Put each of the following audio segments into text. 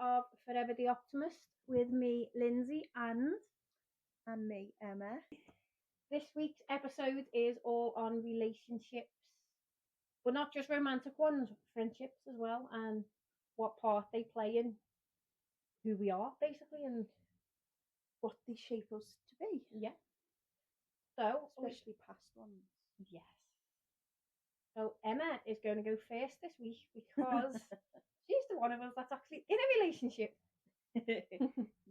of Forever the Optimist with me, Lindsey, and me, Emma. this week's episode is all on relationships, but not just romantic ones, friendships as well, and what part they play in who we are, basically, and What they shape us to be. yeah. So, especially past ones. Yes. So Emma is going to go first this week because she's the one of us that's actually in a relationship.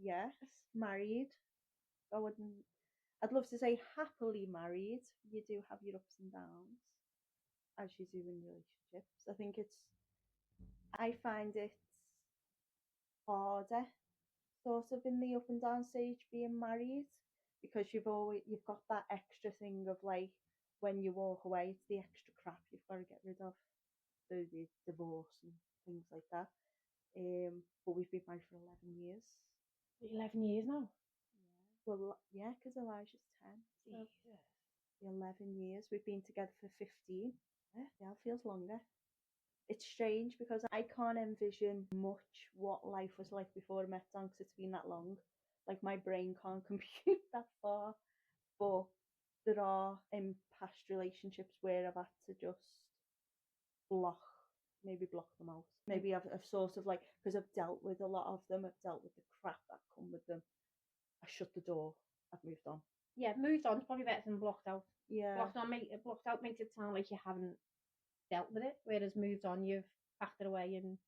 Yes, married. I'd love to say happily married. You do have your ups and downs, as you do in relationships. I find it harder, sort of in the up and down stage being married, because you've got that extra thing of like when you walk away, it's the extra crap you've got to get rid of, the divorce and things like that. But we've been married for 11 years. 11 years now. Well, yeah, because Elijah's 10. So the 11 years. We've been together for 15. Yeah, it feels longer. It's strange because I can't envision much what life was like before I met Dan, because it's been that long. Like, my brain can't compute that far. But there are in past relationships where I've had to just block them out. Maybe I've sort of like, because I've dealt with a lot of them, I've dealt with the crap that come with them. I shut the door. I've moved on. Yeah, moved on is probably better than blocked out. Yeah. Blocked out makes it sound like you haven't dealt with it, whereas moved on, you've packed it away and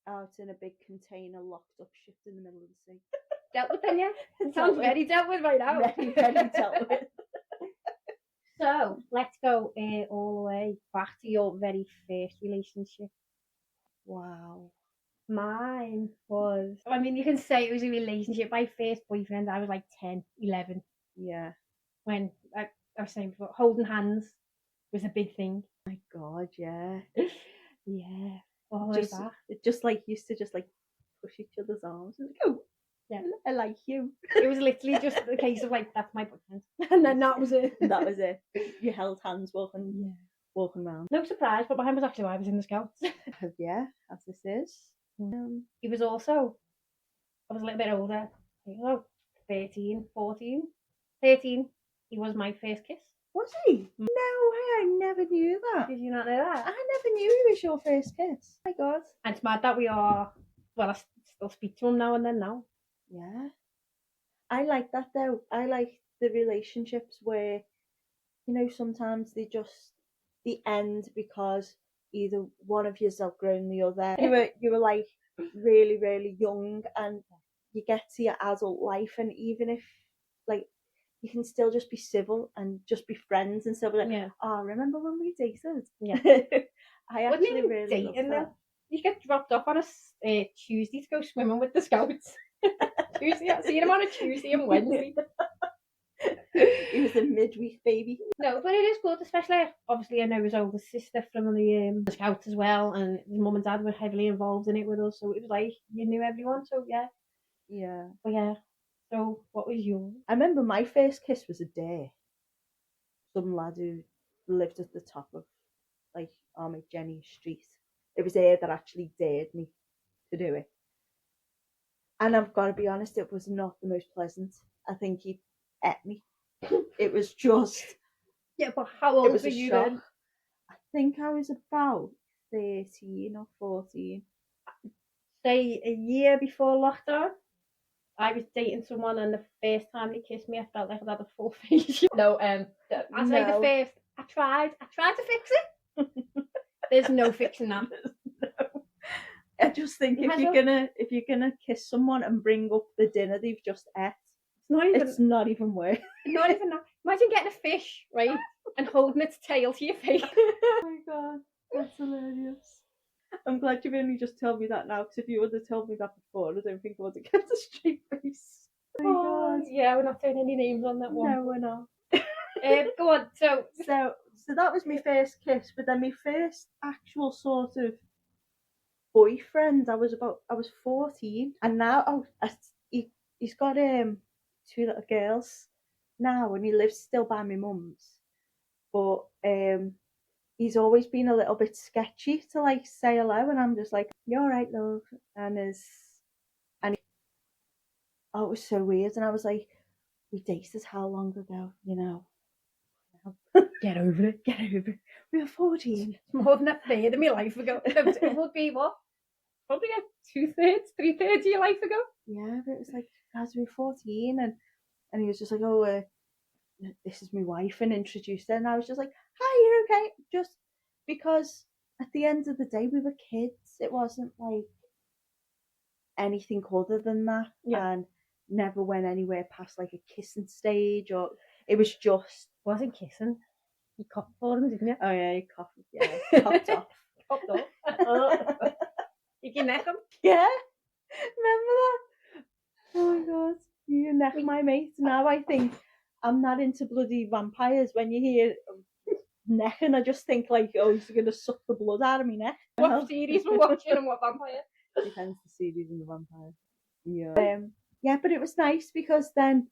out in a big container, locked up, shipped in the middle of the sea. Dealt with them, yeah. It sounds very dealt with right now. Very, very dealt with. So let's go all the way back to your very first relationship. Wow. Mine was, I mean, you can say it was a relationship. My first boyfriend, I was like 10, 11. Yeah. When I was saying before, holding hands was a big thing. My God, yeah. Yeah. All the way back. It just like used to just like push each other's arms and like, oh, yeah, I like you. It was literally just a case of like, that's my boyfriend. And then that was it. That was it. You held hands walking around. No surprise, but mine was actually why I was in the Scouts. Yeah, as this is. He was also, I was a little bit older, 13, 14. 13, he was my first kiss. Was he? No way, I never knew that. Did you not know that? I never knew he was your first kiss. Oh my God. And it's mad that we are, well, I still speak to him now and then now. Yeah. I like that though. I like the relationships where, you know, sometimes they end because either one of you's outgrown the other. You were like really, really young, and you get to your adult life, and even if like you can still just be civil and just be friends and still be like, oh, remember when we dated? Yeah. I actually really love that. You get dropped off on a Tuesday to go swimming with the Scouts. Tuesday, I seen him on a Tuesday and Wednesday. He was a midweek baby. No, but it is good, especially obviously I know his older sister from the Scouts as well, and his mum and dad were heavily involved in it with us, so it was like you knew everyone. So yeah. But yeah. So what was yours? I remember my first kiss was a dare. Some lad who lived at the top of like our mate Jenny's street. It was her that actually dared me to do it. And I've got to be honest, it was not the most pleasant. I think he ate me. It was just... Yeah, but how old were you then? I think I was about 13 or 14. Say a year before lockdown, I was dating someone, and the first time he kissed me, I felt like I had a full face. No, I say the first. I tried to fix it. There's no fixing that. No. I just think if you're gonna kiss someone and bring up the dinner they've just ate, it's not even worth. Not even that. Imagine getting a fish, right, and holding its tail to your face. Oh my God, that's hilarious. I'm glad you've only just told me that now, because if you would have told me that before, I don't think I would have kept a straight face. Oh my God. Yeah, we're not saying any names on that one. No, we're not. Go on. So that was my first kiss, but then my first actual sort of boyfriend, I was 14, and now he's got 2 little girls now, and he lives still by my mum's, but he's always been a little bit sketchy to like say hello, and I'm just like, you're right, love, and his Oh, it was so weird. And I was like, we dated how long ago, you know? Get over it. Get over it. We were 14. It's more than a third of my life ago. It would be what? Probably like 2/3, 3/3 of your life ago. Yeah, but it was like, guys, we were 14. And he was just like, oh, this is my wife, and introduced her. And I was just like, hi, you're okay. Just because at the end of the day, we were kids. It wasn't like anything other than that. Yeah. And never went anywhere past like a kissing stage, or it was just. Wasn't kissing. You copped for him, didn't you? Oh, yeah, you copped, yeah, copped off. Copped off. You can neck him. Yeah, remember that? Oh my god, you neck my mate. Now I think I'm not into bloody vampires. When you hear necking, I just think like, oh, he's gonna suck the blood out of me neck. What series we're watching and what vampire? Depends the series and the vampire. Yeah. Yeah, but it was nice because then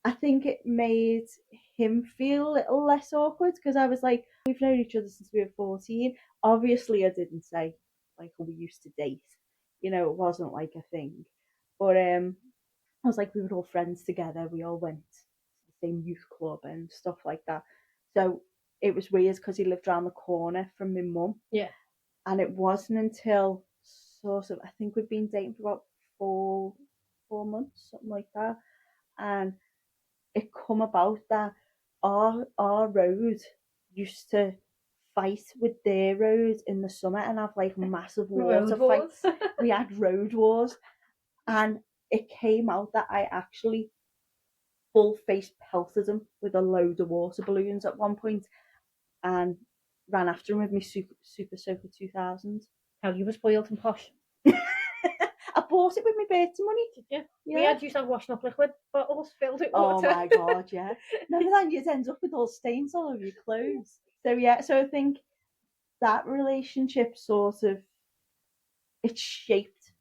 I think it made him feel a little less awkward, because I was like, we've known each other since we were 14. Obviously, I didn't say like, oh, we used to date. You know, it wasn't like a thing. But I was like, we were all friends together. We all went to the same youth club and stuff like that. So it was weird because he lived around the corner from my mum. Yeah. And it wasn't until sort of, I think we'd been dating for about four months, something like that. And it come about that our road used to fight with their road in the summer and have like massive water fights. We had road wars, and it came out that I actually full face pelted him with a load of water balloons at one point, and ran after him with my Super Soaker 2000. How you were spoiled and posh. I bought it with my birthday money. Did you? Yeah. We had used to have washing up liquid bottles filled with water. Oh my god, yeah. Remember that? You'd end up with all stains all over your clothes. So yeah, so I think that relationship sort of, it shaped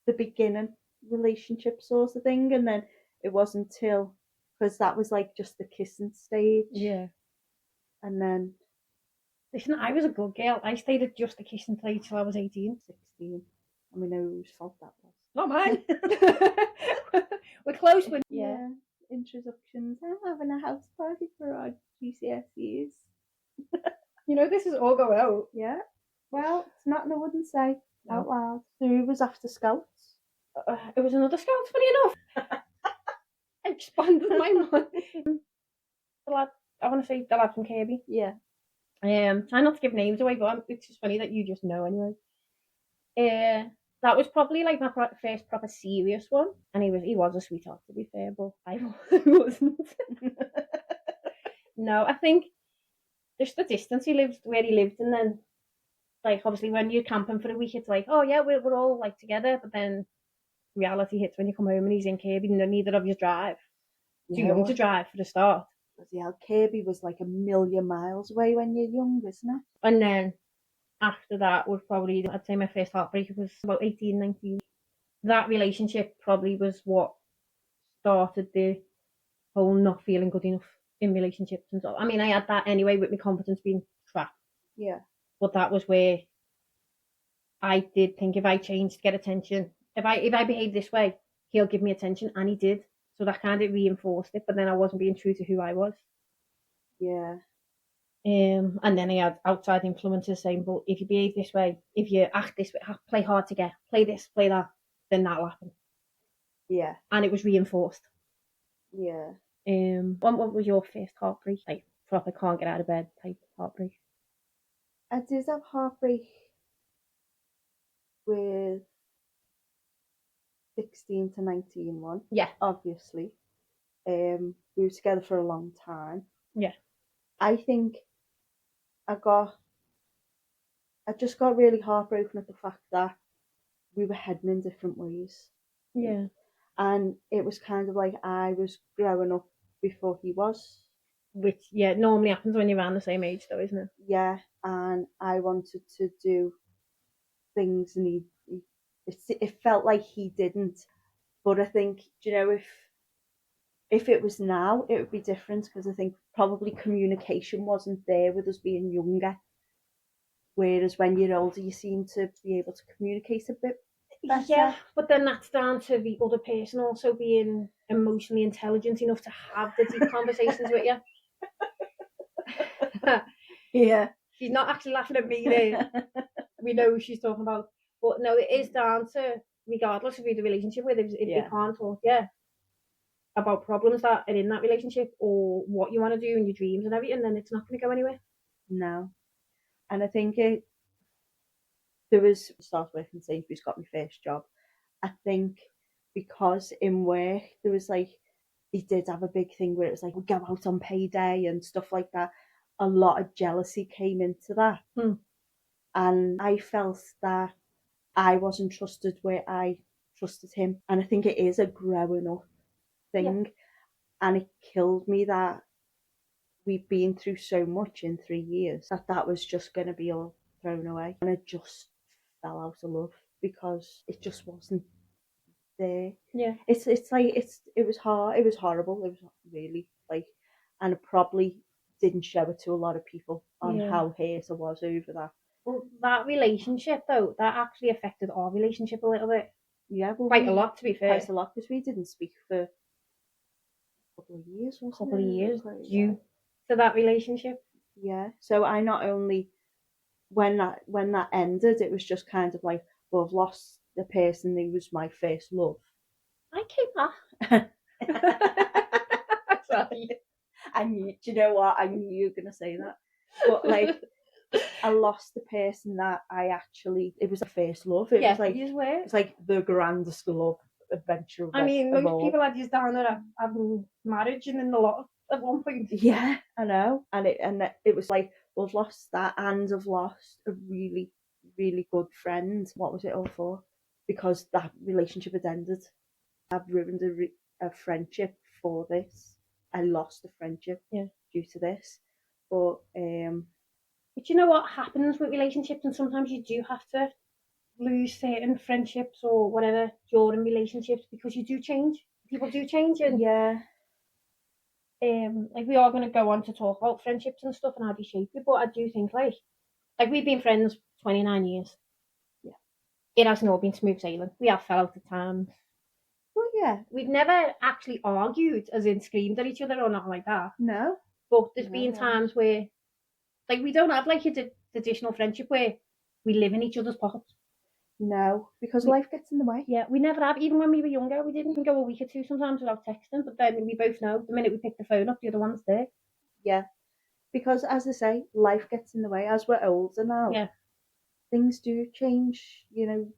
the beginning relationship sort of thing, and then it wasn't until, because that was like just the kissing stage. Yeah. And then listen, I was a good girl. I stayed at just the kissing stage till I was 18. 16. And we know whose fault that was. Not mine. We're close with. Yeah. Introductions. I'm having a house party for our GCSEs. You know, this is all go out. Yeah. Well, it's nothing I wouldn't say out loud. So who was after Scouts? It was another Scouts, funny enough. I expanded my mind. The lad, I want to say the lad from Kirby. Yeah. Try not to give names away, but it's just funny that you just know anyway. That was probably like my first proper serious one, and he was a sweetheart, to be fair, but I wasn't. No, I think just the distance where he lived, and then like obviously when you're camping for a week, it's like, oh yeah, we're all like together, but then reality hits when you come home and he's in Kirby, and neither of you drive. Too young to drive for the start. Bloody hell, Kirby was like a million miles away when you're young, isn't it? And then after that was probably, I'd say my first heartbreak was about 18, 19. That relationship probably was what started the whole not feeling good enough in relationships and stuff. I mean, I had that anyway with my confidence being crap. Yeah. But that was where I did think, if I changed to get attention, if I behave this way, he'll give me attention, and he did. So that kind of reinforced it, but then I wasn't being true to who I was. Yeah. And then I had outside influences saying, but if you behave this way, if you act this way, play hard to get, play this, play that, then that'll happen. Yeah. And it was reinforced. Yeah. What was your first heartbreak? Like proper can't get out of bed type heartbreak? I did have heartbreak with 16 to 19 one. Yeah. Obviously. We were together for a long time. Yeah. I think I just got really heartbroken at the fact that we were heading in different ways. Yeah. And it was kind of like I was growing up before he was. Which, yeah, normally happens when you're around the same age though, isn't it? Yeah, and I wanted to do things, and it felt like he didn't. But I think, you know, if it was now, it would be different, because I think probably communication wasn't there with us being younger. Whereas when you're older, you seem to be able to communicate a bit better. Yeah, but then that's down to the other person also being emotionally intelligent enough to have the deep conversations with you. Yeah. She's not actually laughing at me there. We know who she's talking about. But no, it is down to, regardless of who the relationship with, if they can't talk, about problems that are in that relationship or what you want to do and your dreams and everything, then it's not going to go anywhere. No. And I think there was, start working Sainsbury's, got my first job. I think because in work there was like, they did have a big thing where it was like we go out on payday and stuff like that. A lot of jealousy came into that. And I felt that I wasn't trusted where I trusted him. And I think it is a growing up thing. And it killed me that we've been through so much in 3 years that was just going to be all thrown away. And I just fell out of love because it just wasn't there. Yeah. It's like it was hard. It was horrible. It was really like, and I probably didn't show it to a lot of people on how hurt I was over that. Well, that relationship though, that actually affected our relationship a little bit. Yeah, well, quite a lot, to be fair. Quite a lot, because we didn't speak for a couple of years, wasn't couple of years yeah. due to that relationship. Yeah. So I not only, when that ended, it was just kind of like, well, I've lost the person who was my first love. I came back. Sorry. I knew, do you know what? I knew you were going to say that. But like, I lost the person that I actually, it was the first love. It was like, it's like the grandest love adventure. I mean, most people had just down there having marriage and in the lot at one point. Yeah, I know. And it was like, we've lost that, and I've lost a really, really good friend. What was it all for? Because that relationship had ended. I've ruined a friendship for this. I lost a friendship due to this. But you know what happens with relationships, and sometimes you do have to lose certain friendships or whatever during relationships because you do change. People do change, and like we are going to go on to talk about friendships and stuff and how they shape you. But I do think like we've been friends 29 years. Yeah, it hasn't all been smooth sailing. We have fell out at times. Well, yeah, we've never actually argued, as in screamed at each other or nothing like that. No, but there's been times where, like, we don't have like a traditional friendship where we live in each other's pockets. No, because life gets in the way. Yeah, we never have. Even when we were younger, we didn't go a week or two sometimes without texting. But then we both know the minute we pick the phone up, the other one's there. Yeah, because as I say, life gets in the way. As we're older now, things do change. You know,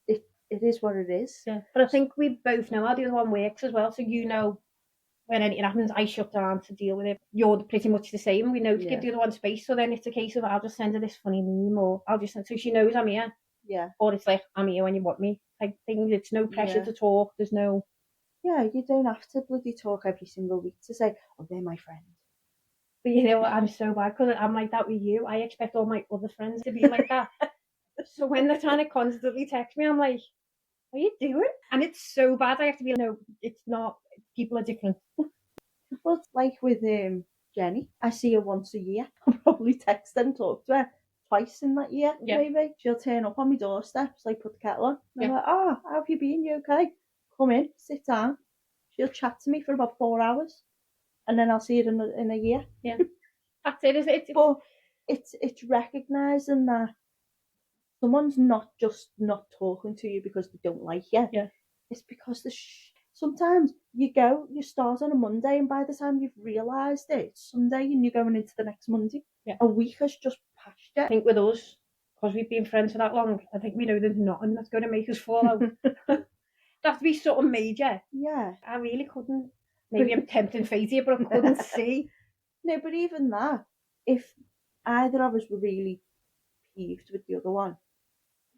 it is what it is. Yeah, but I think we both know how the other one works as well. So you know, when anything happens, I shut down to deal with it. You're pretty much the same. We know to give the other one space. So then it's a case of, I'll just send her this funny meme, or I'll just send, so she knows I'm here. Yeah. Or it's like, I'm here when you want me type thing. It's no pressure to talk. There's no. Yeah, you don't have to bloody talk every single week to say, oh, they're my friend. But you know what? I'm so bad because I'm like that with you. I expect all my other friends to be like that. So when they're trying to constantly text me, I'm like, what are you doing? And it's so bad. I have to be like, no, it's not. People are different. But like with Jenny, I see her once a year. I'll probably text her and talk to her twice in that year, maybe. She'll turn up on my doorstep, like put the kettle on. I'm like, oh, how have you been? You okay? Come in, sit down. She'll chat to me for about 4 hours, and then I'll see her in a year. Yeah, that's it, is it? But it's recognising that someone's not just not talking to you because they don't like you. Yeah. It's because sometimes you start on a Monday, and by the time you've realised it's Sunday and you're going into the next Monday, a week has just passed you. I think with us, because we've been friends for that long, I think we know there's nothing that's going to make us fall out. It'd have to be something major. Yeah. I really couldn't. Maybe I'm tempting fate here, but I couldn't see. No, but even that, if either of us were really peeved with the other one,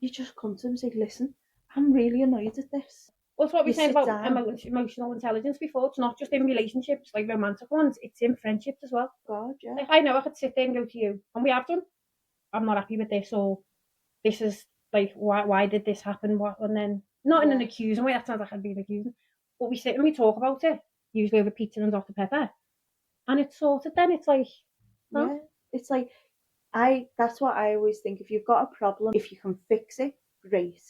you just come to them and say, listen, I'm really annoyed at this. Well, it's what we said about emotional intelligence before. It's not just in relationships, like romantic ones. It's in friendships as well. God, yeah. Like, I know I could sit there and go to you, and we have done. I'm not happy with this, or this is like, why did this happen? What? And then not in an accusing way. That sounds like I'd be accusing. But we sit and we talk about it, usually over pizza and Dr. Pepper, and it's sorted. Then it's like, yeah, it's like that's what I always think. If you've got a problem, if you can fix it, great.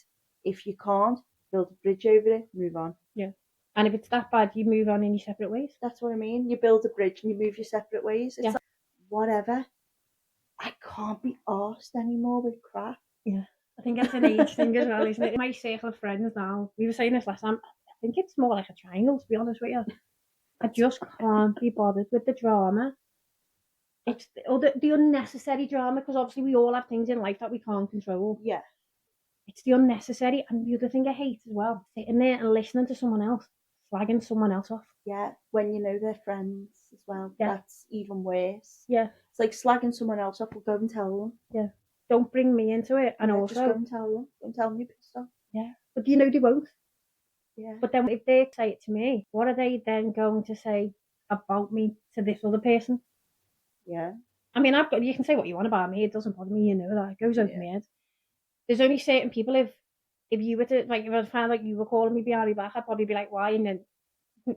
If you can't, build a bridge over it, move on. Yeah. And if it's that bad, you move on in your separate ways. That's what I mean. You build a bridge and you move your separate ways. It's Yeah. like, whatever. I can't be arsed anymore with crap. Yeah. I think it's an age thing as well, isn't it? My circle of friends now, we were saying this last time, I think it's more like a triangle, to be honest with you. I just can't be bothered with the drama. It's the unnecessary drama, because obviously we all have things in life that we can't control. Yeah. It's the unnecessary. And the other thing I hate as well, sitting there and listening to someone else, slagging someone else off. Yeah, when you know they're friends as well. Yeah. That's even worse. Yeah. It's like slagging someone else off. Well, go and tell them. Yeah. Don't bring me into it. And also, just go and tell them. Go and tell them you're pissed off. Yeah. But you know they won't. Yeah. But then if they say it to me, what are they then going to say about me to this other person? Yeah. I mean, you can say what you want about me. It doesn't bother me, you know that. It goes over my head. There's only certain people, if you were to, like, if I found like you were calling me behind my back, I'd probably be like, why? And then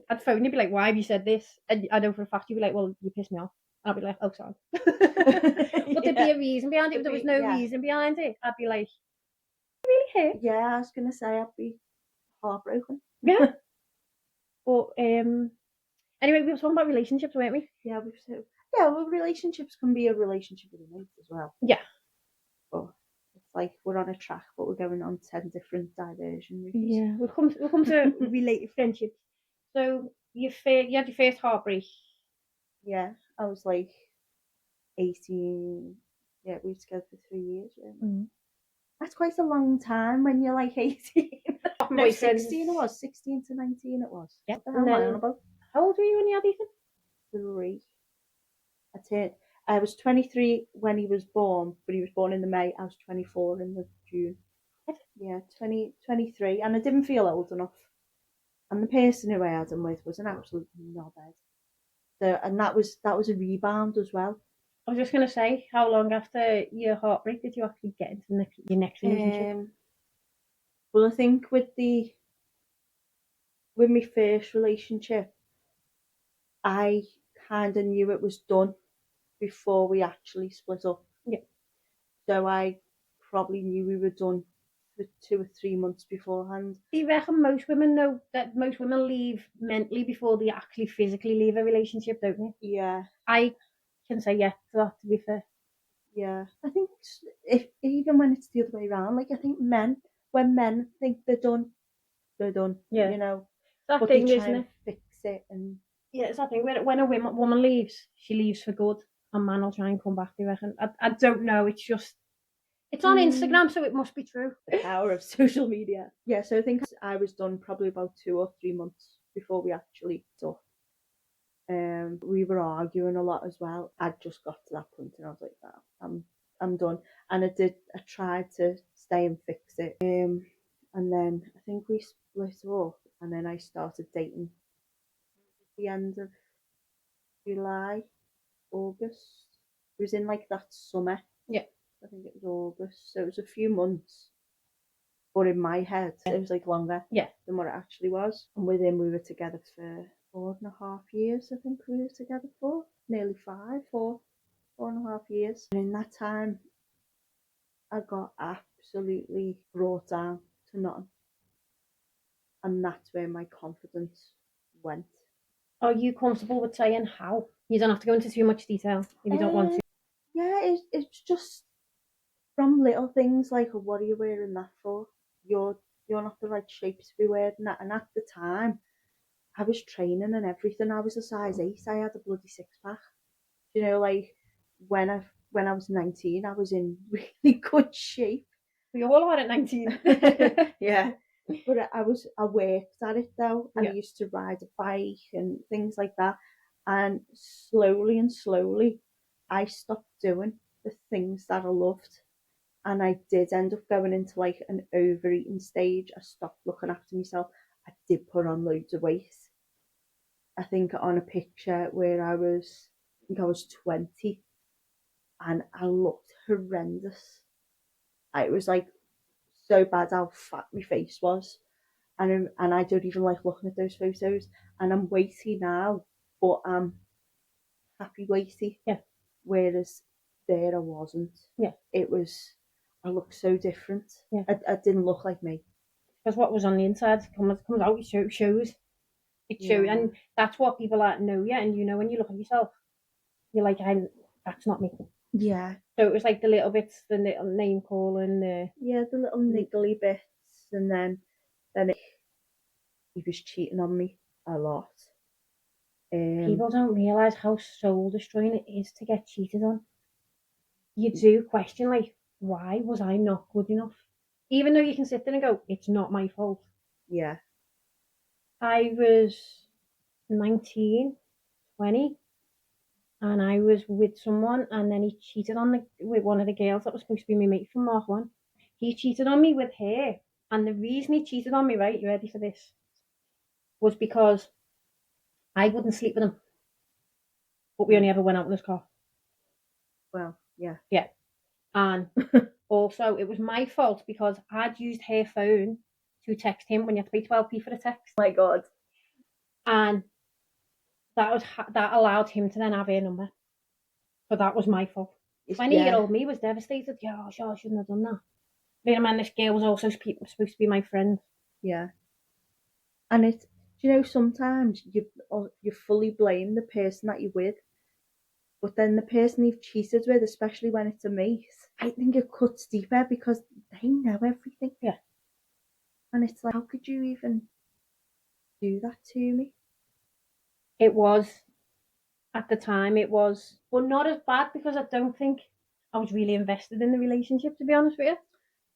I'd phone you, be like, why have you said this? And I know for a fact you'd be like, well, you pissed me off. And I'd be like, oh, sorry. But there'd be a reason behind it. If there was no reason behind it, I'd be like, really hurt. Yeah, I was going to say I'd be heartbroken. Yeah. But anyway, we were talking about relationships, weren't we? Yeah, well, relationships can be a relationship with a mate as well. Yeah. But it's like we're on a track, but we're going on 10 different diversion routes. Yeah, we'll come to related friendships. So you had your first heartbreak. Yeah, I was like 18. Yeah, we were together for 3 years. Really. That's quite a long time when you're like 18. No, 16 it was. 16 to 19 it was. Yeah. What the hell am I on about? How old were you when you had Ethan? 3. I was 23 when he was born, but he was born in the May. I was 24 in the June. Yeah, 23. And I didn't feel old enough. And the person who I had him with was an absolute knobhead. So, and that was a rebound as well. I was just going to say, how long after your heartbreak did you actually get into your next relationship? Well, I think with my first relationship, I kind of knew it was done before we actually split up. Yeah. So I probably knew we were done for 2 or 3 months beforehand. Do you reckon most women know that most women leave mentally before they actually physically leave a relationship, don't they? Yeah. I can say yes to that, to be fair. Yeah. I think even when it's the other way around, like I think when men think they're done, they're done. Yeah. You know. That but thing, they try isn't and it? fix it and. Yeah, it's that thing. When a woman leaves, she leaves for good. A man will try and come back, they reckon. I don't know. It's just, it's on Instagram, so it must be true. The power of social media. Yeah, so I think I was done probably about 2 or 3 months before we actually talked. We were arguing a lot as well. I'd just got to that point and I was like, nah, I'm done. And I tried to stay and fix it. And then I think we split up and then I started dating at the end of July, August. It was in like that summer. Yeah. I think it was August. So it was a few months. But in my head, it was like longer than what it actually was. And with him, we were together for 4.5 years, I think we were together for. Nearly 5, 4.5 years. And in that time, I got absolutely brought down to nothing. And that's where my confidence went. Are you comfortable with saying how? You don't have to go into too much detail if you don't want to. Yeah, it's just from little things like, oh, what are you wearing that for? You're not the right shape to be wearing that. And at the time, I was training and everything. I was a size 8. I had a bloody 6-pack. You know, like when I was 19, I was in really good shape. We all are at 19. Yeah. But I worked at it though, and I used to ride a bike and things like that. And slowly, I stopped doing the things that I loved. And I did end up going into like an overeating stage. I stopped looking after myself. I did put on loads of weight. I think on a picture where I was 20 and I looked horrendous. It was like so bad how fat my face was. And I don't even like looking at those photos. And I'm weighty now, but I'm happy weighty. Yeah. Whereas there I wasn't. Yeah. I looked so different. Yeah. I didn't look like me. Because what was on the inside comes out, it shows. It shows, and that's what people that know you, and when you look at yourself, you're like, that's not me. Yeah. So it was like the little bits, the little name calling, the little niggly bits, and then he was cheating on me a lot. People don't realise how soul destroying it is to get cheated on. You do question, like, why was I not good enough? Even though you can sit there and go, it's not my fault. Yeah. I was 19, 20, and I was with someone, and then he cheated on with one of the girls that was supposed to be my mate from Mark 1. He cheated on me with her, and the reason he cheated on me, right, you ready for this, was because I wouldn't sleep with him, but we only ever went out in his car. Well, yeah. Yeah. And also, it was my fault because I'd used her phone to text him when you have to pay 12p for a text. Oh my God. And that allowed him to then have her number. So that was my fault. 20-year-old me was devastated. Yeah, sure, I shouldn't have done that. Bear in mind, this girl was also supposed to be my friend. Yeah. And it's, sometimes you fully blame the person that you're with, but then the person you've cheated with, especially when it's a mate, I think it cuts deeper because they know everything. Yeah. And it's like, how could you even do that to me? It was, at the time, it was, but not as bad because I don't think I was really invested in the relationship, to be honest with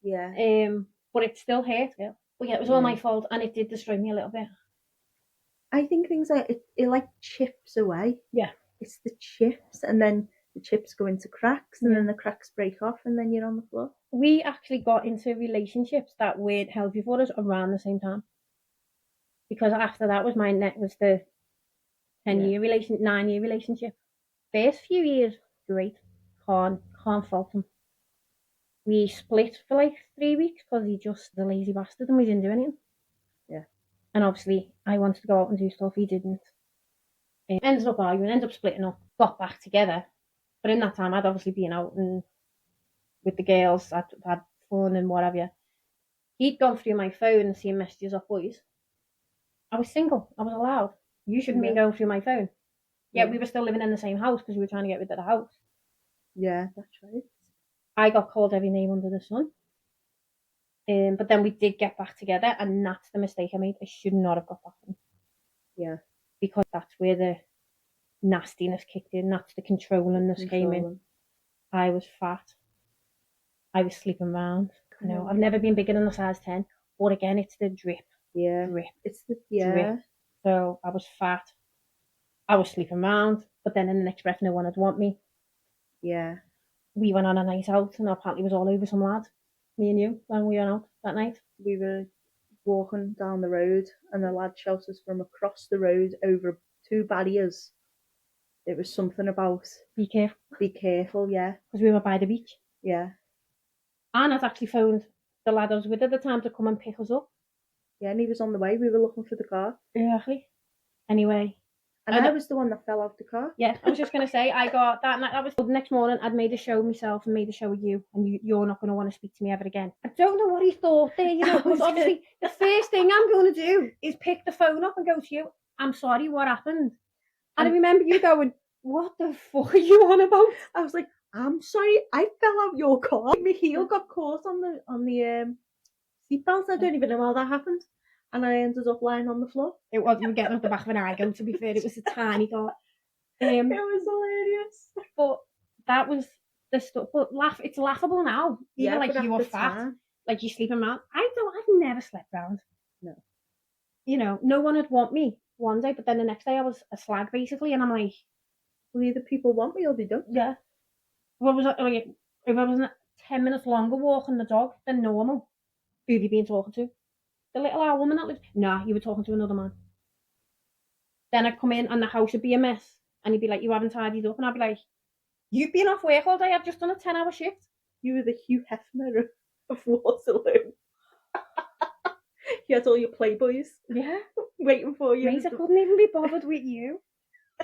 you. Yeah. But it still hurt. Yeah. But yeah, it was all my fault, and it did destroy me a little bit. I think things like it like chips away. Yeah. It's the chips, and then the chips go into cracks, and then the cracks break off, and then you're on the floor. We actually got into relationships that weren't healthy for us around the same time. Because after that was the 9-year relationship. First few years, great. Can't fault him. We split for like 3 weeks because he just the lazy bastard and we didn't do anything. Yeah. And obviously I wanted to go out and do stuff, he didn't. Ended up arguing, ended up splitting up, got back together. But in that time I'd obviously been out and with the girls, I'd had fun and whatever. He'd gone through my phone and seen messages off boys. I was single. I was allowed. You shouldn't be going through my phone. Yet we were still living in the same house because we were trying to get rid of the house. Yeah, that's right. I got called every name under the sun. But then we did get back together, and that's the mistake I made. I should not have got back with him. Yeah. Because that's where the nastiness kicked in. That's the controllingness came in. I was fat. I was sleeping around. I've never been bigger than a size 10. But again, it's the drip. Yeah. Drip. It's the drip. So I was fat. I was sleeping around. But then in the next breath, no one would want me. Yeah. We went on a night out, and apparently it was all over some lad. Me and you, when we went out that night. We were walking down the road, and a lad shouted us from across the road over 2 barriers. It was something about be careful. Be careful, yeah. Because we were by the beach. Yeah. And I'd actually phoned the lad I was with at the time to come and pick us up. Yeah, and he was on the way. We were looking for the car. Exactly. Anyway. And I was the one that fell out the car. Yeah, I was just going to say, I got that night. That was the next morning. I'd made a show of myself and made a show of you, and you're not going to want to speak to me ever again. I don't know what he thought there, because obviously the first thing I'm going to do is pick the phone up and go to you. I'm sorry, what happened? And I remember you going, what the fuck are you on about? I was like, I'm sorry, I fell out your car. My heel got caught on the seatbelt. I don't even know how that happened. And I ended up lying on the floor. It was, you were getting off the back of an Igo, to be fair. It was a tiny car. It was hilarious. But that was the stuff. But it's laughable now. Even like you were fat, like you sleeping around. I've never slept around. No. No one would want me one day, but then the next day I was a slag basically, and I'm like, well, either people want me or they don't. Yeah. What was it? Like, if I was 10 minutes longer walking the dog than normal, who have you been talking to? The little old woman that lived. Nah, you were talking to another man. Then I'd come in and the house would be a mess, and he'd be like, you haven't tidied up, and I'd be like, you've been off work all day. I've just done a 10-hour shift. You were the Hugh Hefner of Waterloo. You had all your playboys. Yeah. Waiting for you. Mate, I couldn't even be bothered with you.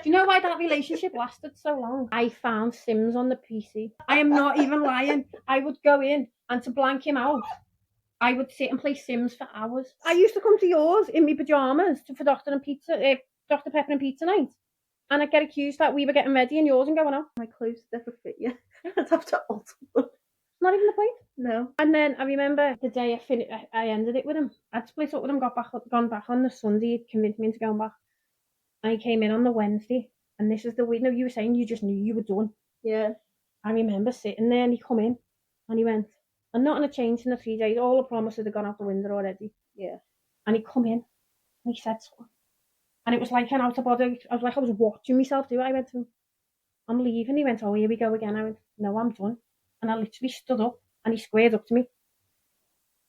Do you know why that relationship lasted so long? I found Sims on the PC. I am not even lying. I would go in, and to blank him out, I would sit and play Sims for hours. I used to come to yours in my pajamas for Dr. Pepper and Pizza night. And I'd get accused that we were getting ready in yours and going out. My clothes never fit you. I'd have to alter them. Not even the point. No. And then I remember the day I ended it with him. I'd split up with him, gone back on the Sunday. He'd convinced me into going back. And he came in on the Wednesday. And this is the week. No, you were saying you just knew you were done. Yeah. I remember sitting there and he come in and he went, and nothing had changed in the 3 days. All the promises had gone out the window already. Yeah. And he come in and he said something. And it was like an out of body. I was watching myself do it. I went to him, I'm leaving. He went, oh, here we go again. I went, no, I'm done. And I literally stood up and he squared up to me.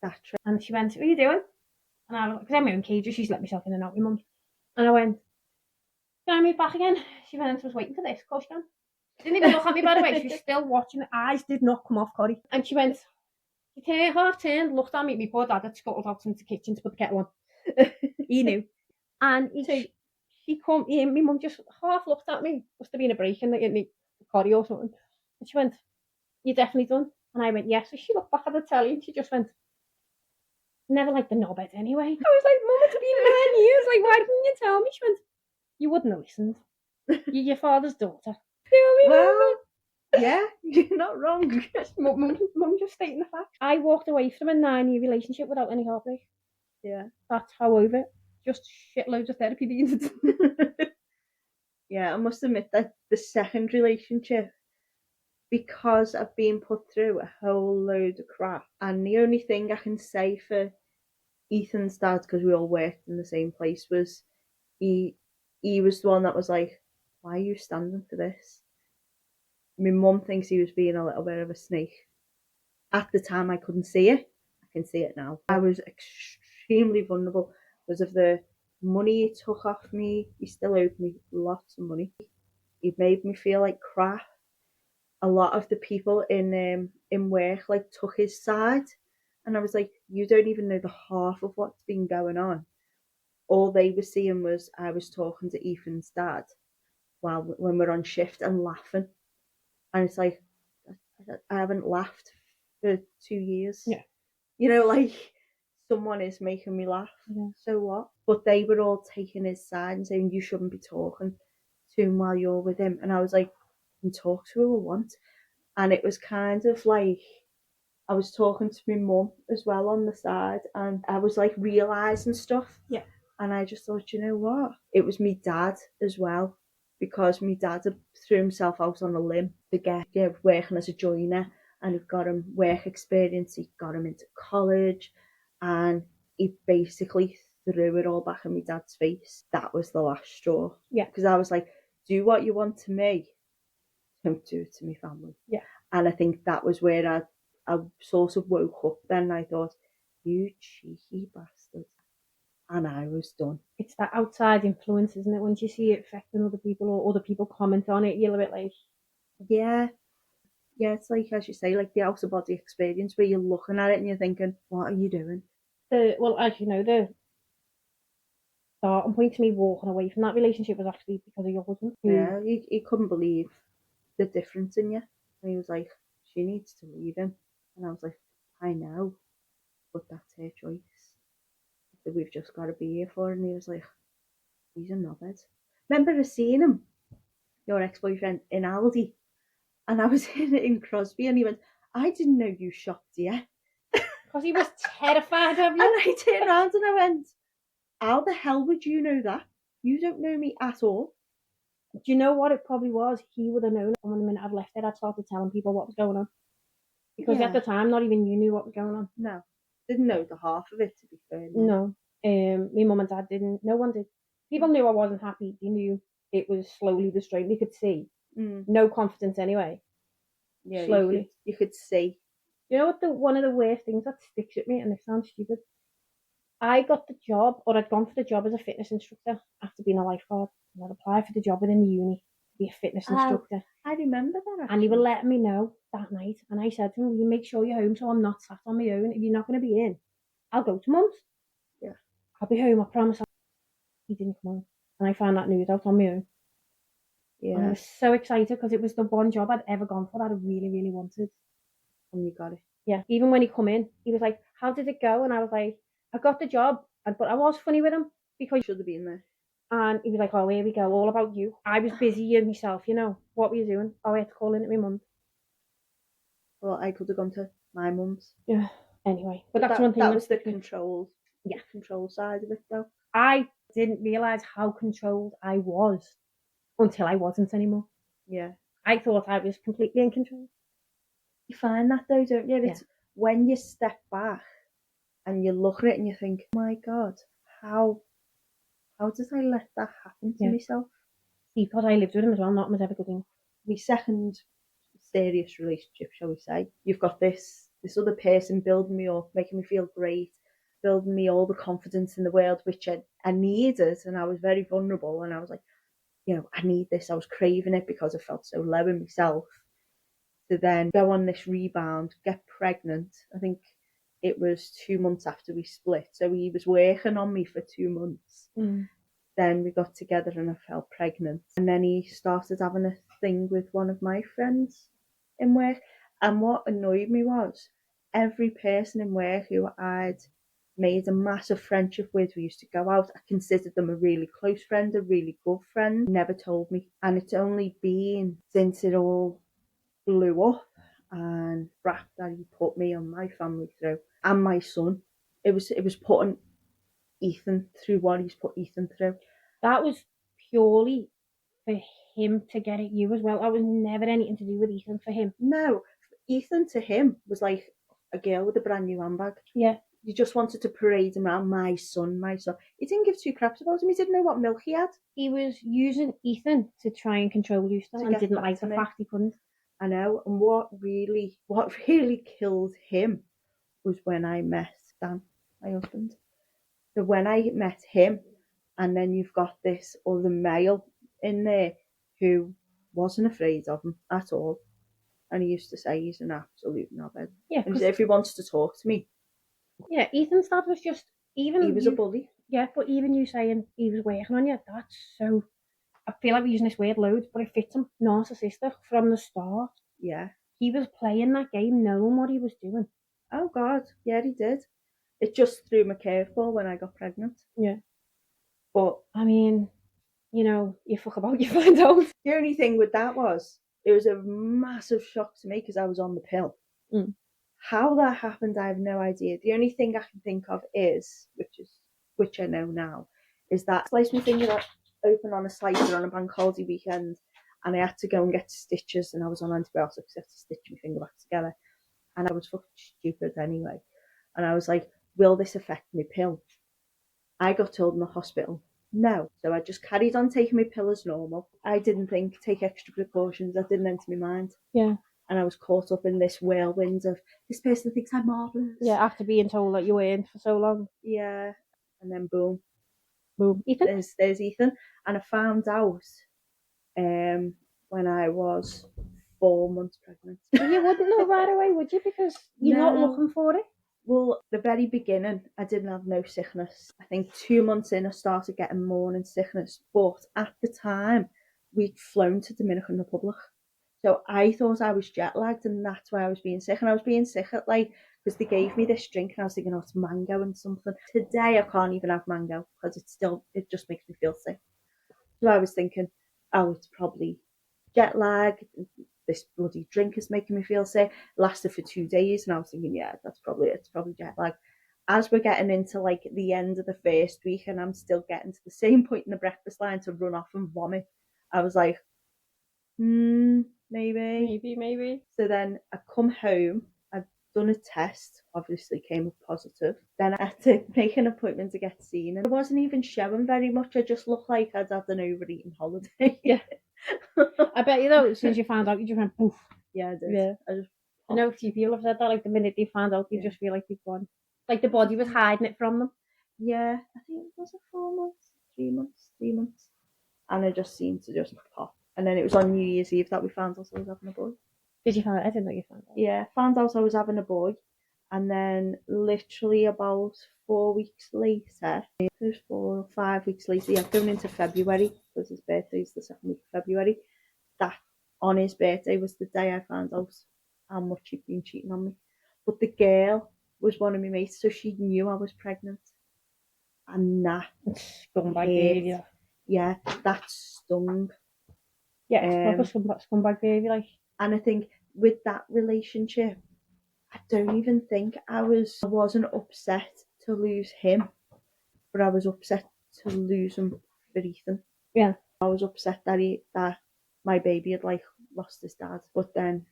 That's right. And she went, what are you doing? And I, because I'm my own cage, she's let myself in and out with mum. And I went, can I move back again? She went, I was waiting for this, of course you can. She didn't even look at me, by the way. She was still watching. Her eyes did not come off Corrie. And she went, half turned, looked at me. My poor dad had scuttled out into the kitchen to put the kettle on. He knew. And my mum just half looked at me. Must have been a break in the Corrie or something. And she went, you're definitely done? And I went, yes. So she looked back at the telly and she just went, never liked the knobhead anyway. I was like, Mum, it's been 9 years. Like, why didn't you tell me? She went, you wouldn't have listened. You're your father's daughter. Well, yeah, you're not wrong. Mum just stating the fact. I walked away from a 9-year relationship without any heartbreak. Yeah. That's how over it. Just shitloads of therapy needed. Yeah, I must admit that the second relationship, because I've been put through a whole load of crap, and the only thing I can say for Ethan's dad, because we all worked in the same place, was he was the one that was like, why are you standing for this? My mum thinks he was being a little bit of a snake. At the time, I couldn't see it. I can see it now. I was extremely vulnerable because of the money he took off me. He still owed me lots of money. He made me feel like crap. A lot of the people in work like took his side, and I was like, you don't even know the half of what's been going on. All they were seeing was I was talking to Ethan's dad when we're on shift and laughing, and it's like I haven't laughed for 2 years. Yeah. You know, like someone is making me laugh. Yeah. So what? But they were all taking his side and saying you shouldn't be talking to him while you're with him. And I was like, I can talk to who I want. And it was kind of like I was talking to my mum as well on the side, and I was like realising stuff. Yeah. And I just thought, you know what? It was me dad as well, because my dad had threw himself out on a limb to get working as a joiner, and it got him work experience, he got him into college, and he basically threw it all back in my dad's face. That was the last straw. Yeah. Because I was like, do what you want to me, don't do it to my family. Yeah. And I think that was where I sort of woke up then. I thought, you cheeky bastard. And I was done. It's that outside influence, isn't it? Once you see it affecting other people or other people comment on it, you're a bit like... Yeah. Yeah, it's like, as you say, like the outer body experience where you're looking at it and you're thinking, what are you doing? Well, as you know, the starting point to me walking away from that relationship was actually because of your husband. Yeah, he couldn't believe the difference in you. And he was like, she needs to leave him. And I was like, I know, but that's her choice. We've just got to be here for her. And he was like, he's a knobhead. Remember seeing him, your ex-boyfriend, in Aldi? And I was in Crosby and he went, I didn't know you shopped here. Because he was terrified of you. And I turned around and I went, how the hell would you know that? You don't know me at all. Do you know what it probably was? He would have known it. And when the minute I'd left it, I'd started telling people what was going on. Because at the time, not even you knew what was going on. No. Didn't know the half of it, to be fair. No. My mum and dad didn't. No one did. People knew I wasn't happy. They knew it was slowly destroying. They could see. No confidence anyway. Yeah, slowly. You could see. You know what? One of the worst things that sticks with me, and it sounds stupid, I got the job, or I'd gone for the job as a fitness instructor after being a lifeguard. And I'd applied for the job within the uni to be a fitness instructor. I remember that, actually. And they were letting me know that night. And I said to him, will you make sure you're home so I'm not sat on my own? If you're not going to be in, I'll go to Mum's. Yeah. I'll be home, I promise. He didn't come home. And I found that news out on my own. Yeah. And I was so excited because it was the one job I'd ever gone for that I really, really wanted. And you got it. Yeah, even when he come in, he was like, "How did it go?" And I was like, "I got the job," but I was funny with him because should have been there. And he was like, "Oh, here we go, all about you." I was busy in myself, you know. What were you doing? Oh, I had to call in at my mum. Well, I could have gone to my mum's. Yeah. Anyway, but that's that, one thing. That was the control. Yeah. The control side of it, though. I didn't realise how controlled I was until I wasn't anymore. Yeah. I thought I was completely in control. You find that though, don't you? It's when you step back and you look at it and you think, oh my God, how did I let that happen to myself? Because I lived with him as well, not was ever good thing. My second serious relationship, shall we say. You've got this other person building me up, making me feel great, building me all the confidence in the world, which I needed, and I was very vulnerable, and I was like, I need this. I was craving it because I felt so low in myself. To then go on this rebound, get pregnant. I think it was 2 months after we split, so he was working on me for 2 months. Then we got together and I fell pregnant. And then he started having a thing with one of my friends in work. And what annoyed me was every person in work who I'd made a massive friendship with, we used to go out, I considered them a really close friend, a really good friend, never told me. And it's only been since it all blew up and crap that he put me and my family through, and my son. It was putting Ethan through what he's put Ethan through. That was purely for him to get at you as well. That was never anything to do with Ethan for him. No, Ethan to him was like a girl with a brand new handbag. Yeah. You just wanted to parade him around, my son, my son. He didn't give two craps about him. He didn't know what milk he had. He was using Ethan to try and control you still, and didn't like the fact he couldn't. I know. And what really killed him was when I met Dan, my husband. So when I met him, and then you've got this other male in there who wasn't afraid of him at all. And he used to say he's an absolute knobhead. Yeah. And he said, if he wants to talk to me. Yeah, Ethan's dad was just, even he was a bully. Yeah, but even you saying he was working on you, that's so, I feel like we're using this word loads, but it fits him, narcissistic from the start. Yeah. He was playing that game knowing what he was doing. Oh God, yeah, he did. It just threw me a curveball when I got pregnant. Yeah. But I mean, you fuck about, you find out. The only thing with that was, it was a massive shock to me because I was on the pill. How that happened, I have no idea. The only thing I can think of is, which I know now, is that I sliced my finger open on a slicer on a bank holiday weekend, and I had to go and get stitches, and I was on antibiotics. I had to stitch my finger back together, and I was fucking stupid anyway. And I was like, will this affect my pill? I got told in the hospital, no. So I just carried on taking my pill as normal. I didn't take extra precautions. That didn't enter my mind. Yeah. And I was caught up in this whirlwind of, this person thinks I'm marvellous. Yeah, after being told that you weren't for so long. Yeah. And then boom. Ethan? There's Ethan. And I found out when I was 4 months pregnant. You wouldn't know right away, would you? Because you're not looking for it. Well, the very beginning, I didn't have no sickness. I think 2 months in, I started getting morning sickness. But at the time, we'd flown to Dominican Republic. So I thought I was jet lagged, and that's why I was being sick. And I was being sick at because they gave me this drink, and I was thinking, oh, it's mango and something. Today, I can't even have mango because it just makes me feel sick. So I was thinking, oh, it's probably jet lag. This bloody drink is making me feel sick. It lasted for 2 days, and I was thinking, yeah, it's probably jet lag. As we're getting into the end of the first week, and I'm still getting to the same point in the breakfast line to run off and vomit, I was like, maybe. So then I come home, I'd done a test, obviously came up positive. Then I had to make an appointment to get seen, and I wasn't even showing very much. I just looked like I'd had an overeating holiday. Yeah. I bet you though, as soon as you found out, you just went poof. Yeah, I did. Yeah. I know a few people have said that, the minute they found out, you just feel like you've gone. Like the body was hiding it from them. Yeah, I think it was 4 months, 3 months. And I just seemed to just pop. And then it was on New Year's Eve that we found out I was having a boy. Did you find out? I didn't know you found out. Yeah, found out I was having a boy. And then literally about 4 weeks later, it was 4 or 5 weeks later, going into February, because his birthday is the 2nd week of February, that on his birthday was the day I found out how much he'd been cheating on me. But the girl was one of my mates, so she knew I was pregnant. And that scumbag hurt. behaviour. Yeah, that stung. Yeah, it's proper scumbag behaviour, like. And I think with that relationship, I don't even think I wasn't upset to lose him, but I was upset to lose him for Ethan. Yeah. I was upset that my baby had like lost his dad, but then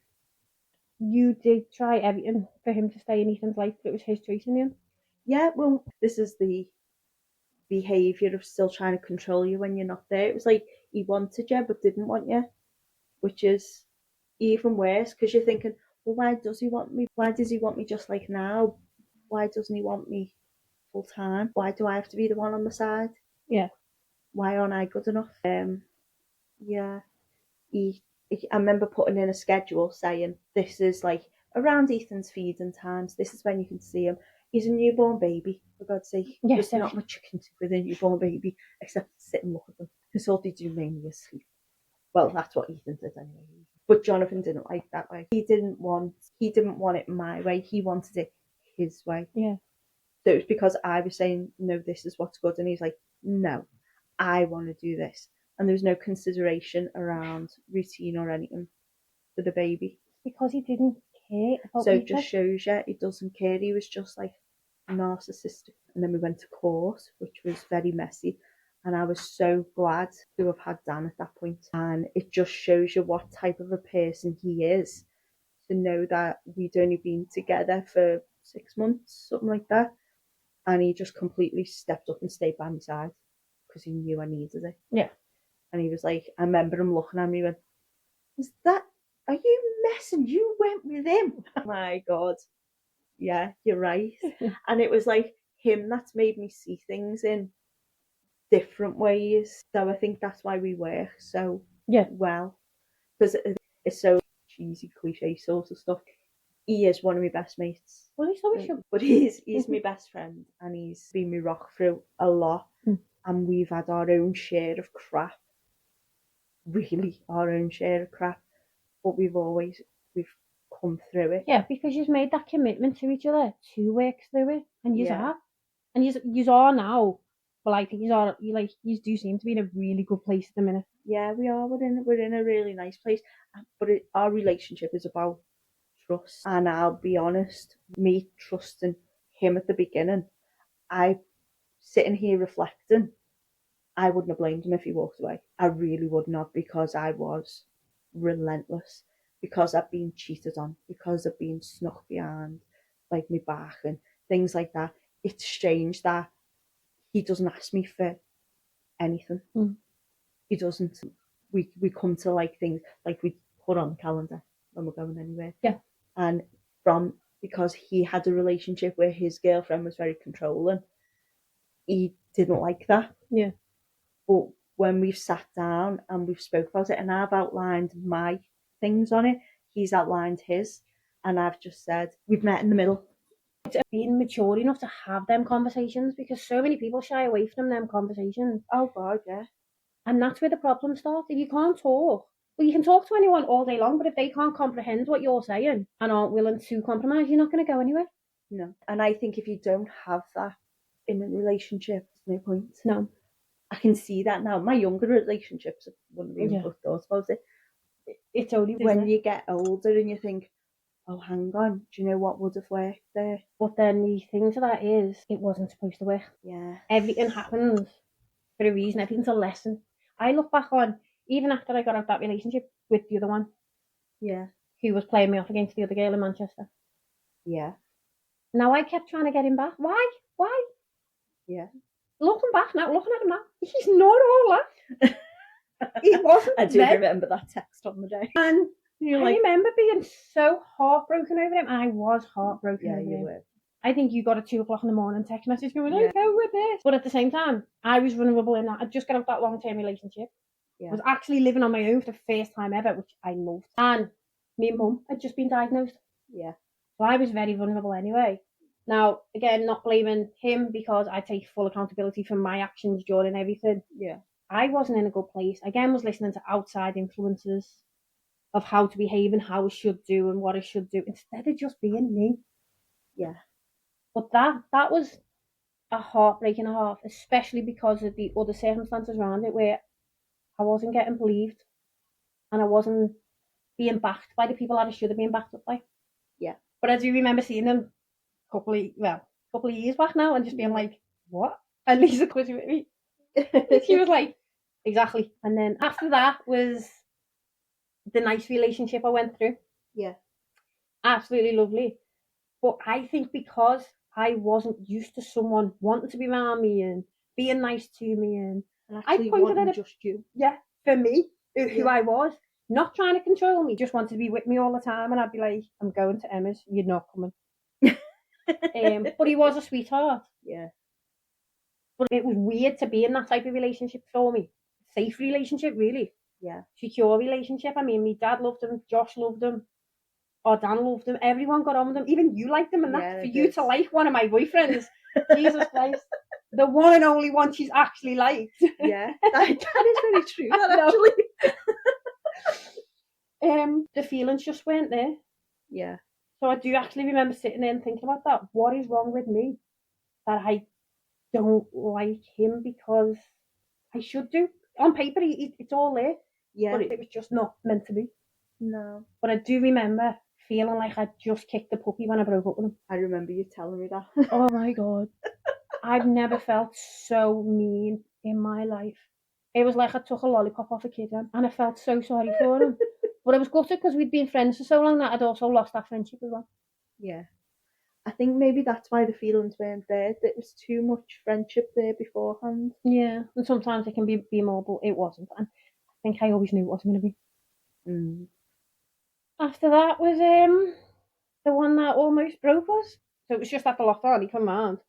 you did try everything for him to stay in Ethan's life, but it was his choice in the end. Yeah, well, this is the behaviour of still trying to control you when you're not there. It was like he wanted you but didn't want you, which is even worse because you're thinking, well, why does he want me? Why does he want me just like now? Why doesn't he want me full time? Why do I have to be the one on the side? Yeah. Why aren't I good enough? Yeah. I remember putting in a schedule saying this is like around Ethan's feeding times. This is when you can see him. He's a newborn baby, for God's sake. Yes, There's not much you can do with a newborn baby except sit and look at them. Because all they do mainly is sleep. Well, that's what Ethan did anyway. But Jonathan didn't like that way. He didn't want it my way. He wanted it his way. Yeah. So it was because I was saying, no, this is what's good. And he's like, no, I want to do this. And there was no consideration around routine or anything for the baby. Because he didn't care about So it just shows you he doesn't care. He was just like narcissistic. And then we went to court, which was very messy. And I was so glad to have had Dan at that point. And it just shows you what type of a person he is. To know that we'd only been together for 6 months, something like that. And he just completely stepped up and stayed by my side because he knew I needed it. Yeah. And he was like, I remember him looking at me and went, are you messing? You went with him. Oh my God. Yeah, you're right. And it was like him that's made me see things in different ways. So I think that's why we work so well. Because it's so cheesy, cliche sort of stuff. He is one of my best mates. Well, but he's my best friend and he's been my rock through a lot. And we've had our own share of crap. Really, our own share of crap. But we've come through it. Yeah, because you've made that commitment to each other to work through it, and you are, and you are now. Well, I think you do seem to be in a really good place at the minute. Yeah, we are. We're in a really nice place, but our relationship is about trust. And I'll be honest, me trusting him at the beginning, I sitting here reflecting, I wouldn't have blamed him if he walked away. I really would not, because I was relentless, because I've been cheated on, because I've been snuck behind like my back and things like that. It's strange that he doesn't ask me for anything. He doesn't. We come to like things like we put on the calendar when we're going anywhere. Yeah. And because he had a relationship where his girlfriend was very controlling, he didn't like that. Yeah. But when we've sat down and we've spoke about it and I've outlined my things on it, he's outlined his, and I've just said, we've met in the middle. Being mature enough to have them conversations, because so many people shy away from them conversations. Oh God, yeah. And that's where the problem starts. If you can't talk, well, you can talk to anyone all day long, but if they can't comprehend what you're saying and aren't willing to compromise, you're not going to go anywhere. No. And I think if you don't have that in a relationship, there's no point. No. I can see that now. My younger relationships, I wouldn't even put thoughts about it. It's only when you get older and you think, oh, hang on, do you know what would have worked there? But then the thing to that is, it wasn't supposed to work. Yeah. Everything happens for a reason. Everything's a lesson. I look back on, even after I got out of that relationship with the other one, who was playing me off against the other girl in Manchester. Yeah. Now I kept trying to get him back. Why? Yeah. Looking at him now, he's not all that. He wasn't. I do remember that text on the day. And I remember being so heartbroken over him. I was heartbroken over him. You were. I think you got a 2:00 in the morning text message going, "I go with this." But at the same time, I was vulnerable in that. I'd just got out that long-term relationship. I was actually living on my own for the first time ever, which I loved. And me and mum had just been diagnosed. Yeah. So I was very vulnerable anyway. Now, again, not blaming him, because I take full accountability for my actions during everything. Yeah. I wasn't in a good place. Again, was listening to outside influences of how to behave and how I should do and what I should do, instead of just being me. Yeah. But that was a heartbreak and a half, especially because of the other circumstances around it, where I wasn't getting believed and I wasn't being backed by the people that I should have been backed up by. Yeah. But I do remember seeing them a couple of years back now and just being like, what? And Lisa was with me. She was like, exactly. And then after that was the nice relationship I went through. Yeah. Absolutely lovely. But I think because I wasn't used to someone wanting to be around me and being nice to me and actually wanting just you. Yeah, for me, who I was. Not trying to control me, just wanted to be with me all the time. And I'd be like, I'm going to Emma's, you're not coming. But he was a sweetheart. Yeah. But it was weird to be in that type of relationship for me. Safe relationship, really. Yeah. Secure relationship. I mean, my dad loved him, Josh loved him, or Dan loved him. Everyone got on with him. Even you liked him. And that's for you to like one of my boyfriends. Jesus Christ. The one and only one she's actually liked. Yeah, that is very true. That actually. The feelings just weren't there. Yeah. So I do actually remember sitting there and thinking about that. What is wrong with me that I don't like him because I should do? On paper, it's all there. Yeah. But it was just not meant to be. No. But I do remember feeling like I'd just kicked the puppy when I broke up with him. I remember you telling me that. Oh my God. I've never felt so mean in my life. It was like I took a lollipop off a kid and I felt so sorry for him. But I was gutted because we'd been friends for so long that I'd also lost that friendship as well. Yeah. I think maybe that's why the feelings weren't there. There was too much friendship there beforehand. Yeah, and sometimes it can be more, but it wasn't. And I think I always knew it wasn't going to be. Mm. After that was the one that almost broke us. So it was just after lockdown, he came round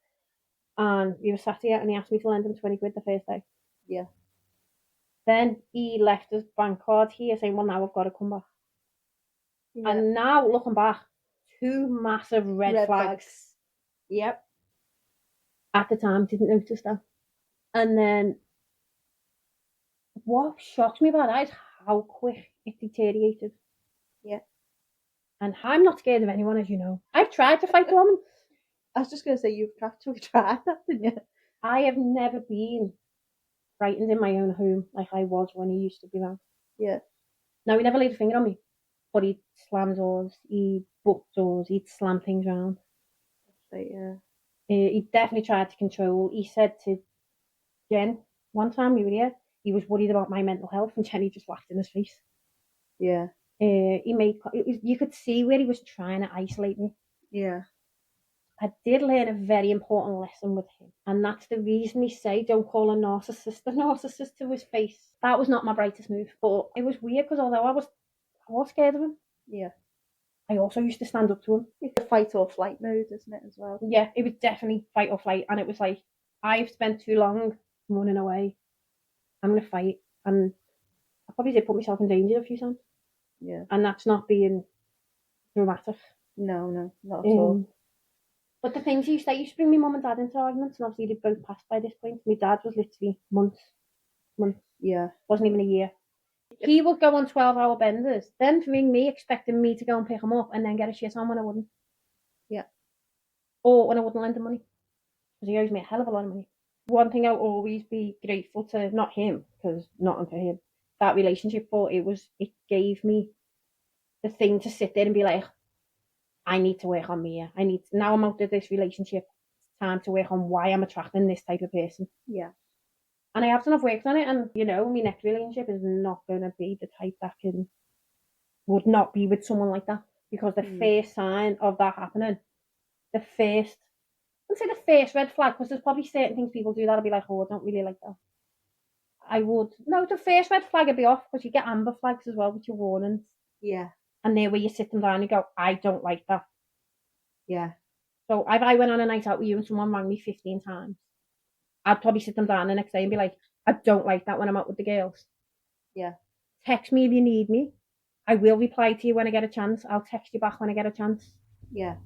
and we were sat here and he asked me to lend him 20 quid the first day. Yeah. Then he left his bank card here saying, well, now I've got to come back. Yeah. And now, looking back, 2 massive red flags. Yep. At the time, didn't notice that. And then what shocked me about that is how quick it deteriorated. Yeah. And I'm not scared of anyone, as you know. I've tried to fight a woman. I was just going to say, you've practically tried that, didn't you? I have never been frightened in my own home like I was when he used to be around. Yeah. Now, he never laid a finger on me, but he'd slam doors, he'd book doors, he'd slam things around. Right, yeah. He definitely tried to control. He said to Jen, one time we were here, he was worried about my mental health, and Jenny just laughed in his face. Yeah. You could see where he was trying to isolate me. Yeah. I did learn a very important lesson with him, and that's the reason we say don't call a narcissist to his face. That was not my brightest move, but it was weird because although I was scared of him, yeah, I also used to stand up to him. It's a fight or flight mode, isn't it, as well? Yeah, it was definitely fight or flight, and it was like, I've spent too long running away. I'm going to fight, and I probably did put myself in danger a few times. Yeah. And that's not being dramatic. No, not at all. But the things he used to bring my mum and dad into arguments, and obviously they'd both passed by this point. My dad was literally months. Yeah. Wasn't even a year. He would go on 12-hour benders, then ring me expecting me to go and pick him up and then get a shit on when I wouldn't. Yeah. Or when I wouldn't lend him money. Because he owes me a hell of a lot of money. One thing I'll always be grateful to, not him, because not for him, that relationship, but it gave me the thing to sit there and be like, I need to work on me. Now I'm out of this relationship, it's time to work on why I'm attracting this type of person. Yeah. And I have done, I've worked on it, and my next relationship is not going to be the type that would not be with someone like that. Because the first sign of that happening, the first red flag, because there's probably certain things people do that I'll be like, oh, I don't really like that. The first red flag would be off, because you get amber flags as well with your warnings. Yeah. And there where you sit them down and you go, I don't like that. Yeah. So if I went on a night out with you and someone rang me 15 times, I'd probably sit them down the next day and be like, I don't like that when I'm out with the girls. Yeah. Text me if you need me. I will reply to you when I get a chance. I'll text you back when I get a chance. Yeah.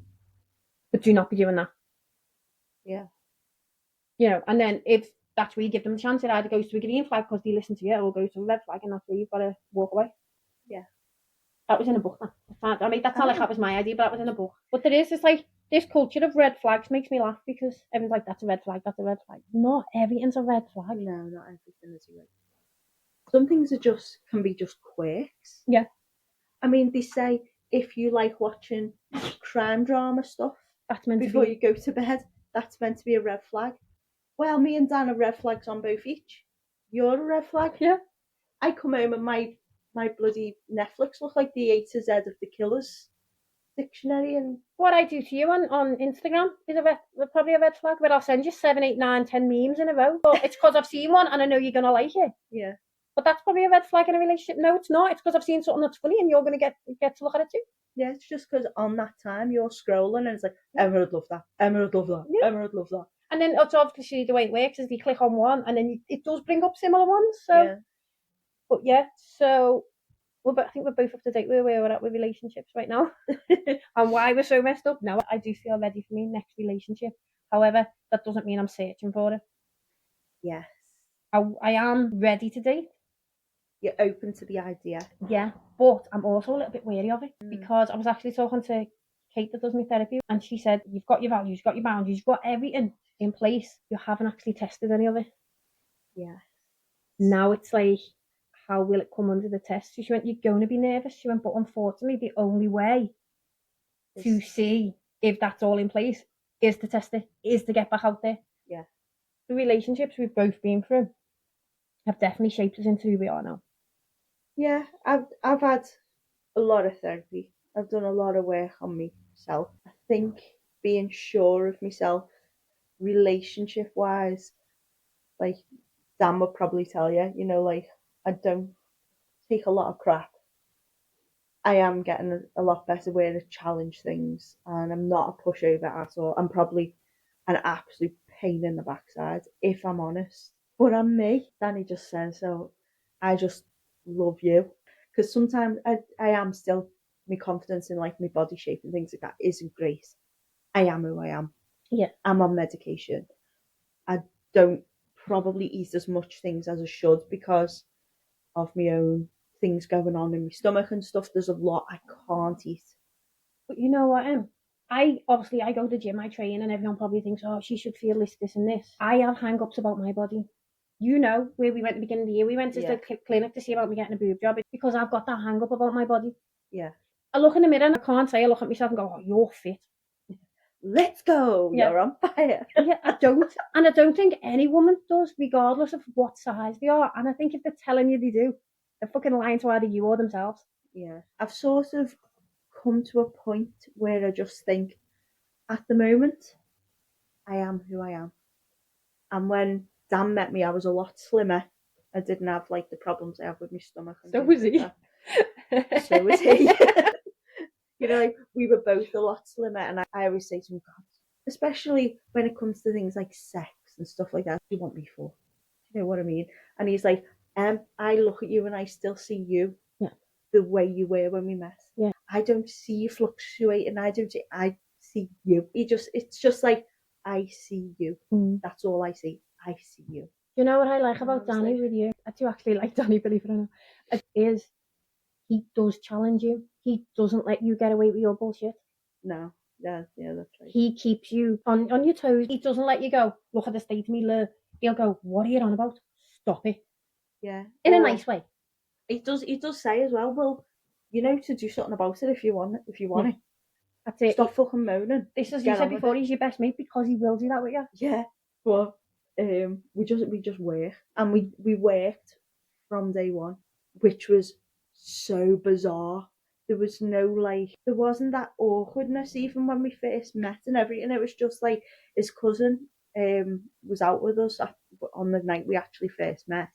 But do not be doing that. Yeah. And then if that's where you give them a chance, it either goes to a green flag because they listen to you, or goes to a red flag, and that's where you've got to walk away. Yeah. That was in a book. That's not like that was my idea, but that was in a book. But there is, it's like, This culture of red flags makes me laugh because everyone's like, that's a red flag, that's a red flag. Not everything's a red flag. No, not everything is a red flag. Some things can be just quirks. Yeah. I mean, they say if you like watching crime drama stuff that's meant before to be... you go to bed, that's meant to be a red flag. Well, me and Dan are red flags on both each. You're a red flag. Yeah. I come home and my bloody Netflix looks like the A to Z of the Killers dictionary. And what I do to you on Instagram is probably a red flag, but I'll send you 7, 8, 9, 10 memes in a row. But it's because I've seen one and I know you're going to like it. Yeah. But that's probably a red flag in a relationship. No, it's not. It's because I've seen something that's funny and you're going to get to look at it too. Yeah, it's just because on that time you're scrolling and it's like, Emma would love that. Emma would love that. Yeah. Emma would love that. And then it's obviously the way it works is you click on one and then it does bring up similar ones. So, yeah. But yeah, so I think we're both up to date with where we're at with relationships right now and why we're so messed up. Now I do feel ready for my next relationship. However, that doesn't mean I'm searching for it. Yes. I am ready to date. You're open to the idea. Yeah, but I'm also a little bit wary of it because I was actually talking to Kate that does my therapy and she said, you've got your values, you've got your boundaries, you've got everything in place. You haven't actually tested any of it. Yeah. Now it's like, how will it come under the test? She went, you're going to be nervous. She went, but unfortunately, the only way to see if that's all in place is to test it, is to get back out there. Yeah. The relationships we've both been through have definitely shaped us into who we are now. Yeah, I've had a lot of therapy. I've done a lot of work on myself. I think being sure of myself, relationship wise, like Dan would probably tell you, like I don't take a lot of crap. I am getting a lot better way to challenge things, and I'm not a pushover at all. I'm probably an absolute pain in the backside, if I'm honest. But I'm me. Danny just says so. I just love you. Because sometimes I am still, my confidence in like my body shape and things like that isn't great. I am who I am. Yeah. I'm on medication. I don't probably eat as much things as I should because of my own things going on in my stomach and stuff. There's a lot I can't eat. But you know what, I go to the gym, I train, and everyone probably thinks, oh, she should feel this, and this. I have hang-ups about my body. You know, where we went at the beginning of the year, we went to the clinic to see about me getting a boob job. It's because I've got that hang-up about my body. Yeah. I look in the mirror and I can't say I look at myself and go, oh, you're fit. Let's go. Yeah. You're on fire. Yeah, I don't. And I don't think any woman does, regardless of what size they are. And I think if they're telling you they do, they're fucking lying to either you or themselves. Yeah. I've sort of come to a point where I just think, at the moment, I am who I am. And when Dan met me, I was a lot slimmer. I didn't have like the problems I have with my stomach. And so was he. So was he. Like we were both a lot slimmer, and I always say to him, God, especially when it comes to things like sex and stuff like that, what do you want me for? You know what I mean? And he's like, I look at you and I still see you. Yeah. The way you were when we met. Yeah. I don't see you fluctuating. I see you. It's just like, I see you. That's all I see. I see you. You know what I like about Danny with you? I do actually like Danny, believe it or not. It is, he does challenge you. He doesn't let you get away with your bullshit. No. Yeah, that's right. He keeps you on your toes. He doesn't let you go, look at the state of me, look. He'll go, what are you on about? Stop it. Yeah. In a nice way. He does say as well, well, to do something about it if you want it. That's it. Stop fucking moaning. This, as you said before, he's your best mate because he will do that with you. Yeah. But we just work. And we worked from day one, which was so bizarre. There was there wasn't that awkwardness even when we first met and everything. It was just like his cousin was out with us on the night we actually first met.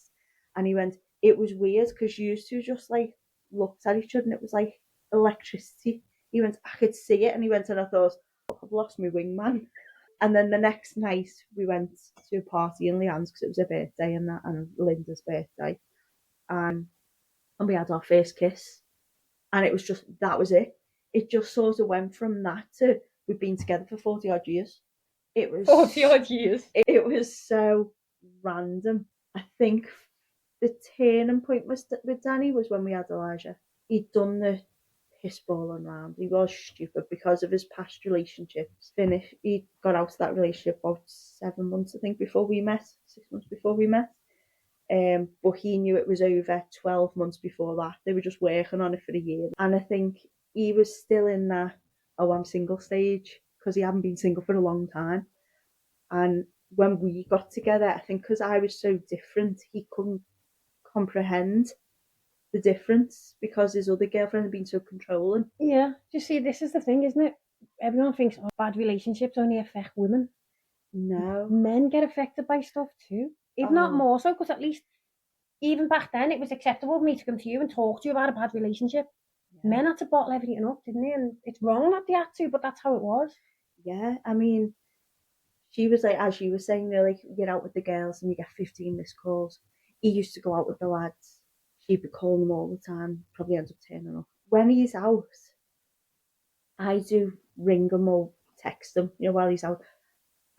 And he went, it was weird because you two just like looked at each other and it was like electricity. He went, I could see it. And he went, and I thought, I've lost my wingman. And then the next night we went to a party in Leanne's because it was her birthday and Linda's birthday. And we had our first kiss. And it was just, that was it. It just sort of went from that to, we've been together for 40 odd years. It was 40 odd years. It was so random. I think the turning point with Danny was when we had Elijah. He'd done the pissballing around. He was stupid because of his past relationships. He got out of that relationship about 7 months, I think, before we met. 6 months before we met. But he knew it was over 12 months before that. They were just working on it for a year. And I think he was still in that, oh, I'm single stage, because he hadn't been single for a long time. And when we got together, I think because I was so different, he couldn't comprehend the difference because his other girlfriend had been so controlling. Yeah, you see, this is the thing, isn't it? Everyone thinks bad relationships only affect women. No. Men get affected by stuff too. If not more so, because at least even back then it was acceptable for me to come to you and talk to you about a bad relationship. Yeah. Men had to bottle everything up, didn't they? And it's wrong that they had to, but that's how it was. Yeah, I mean, she was like, as you were saying, they're like, you're out with the girls and you get 15 missed calls. He used to go out with the lads. She'd be calling them all the time, probably ends up turning up. When he's out, I do ring him or text him, while he's out.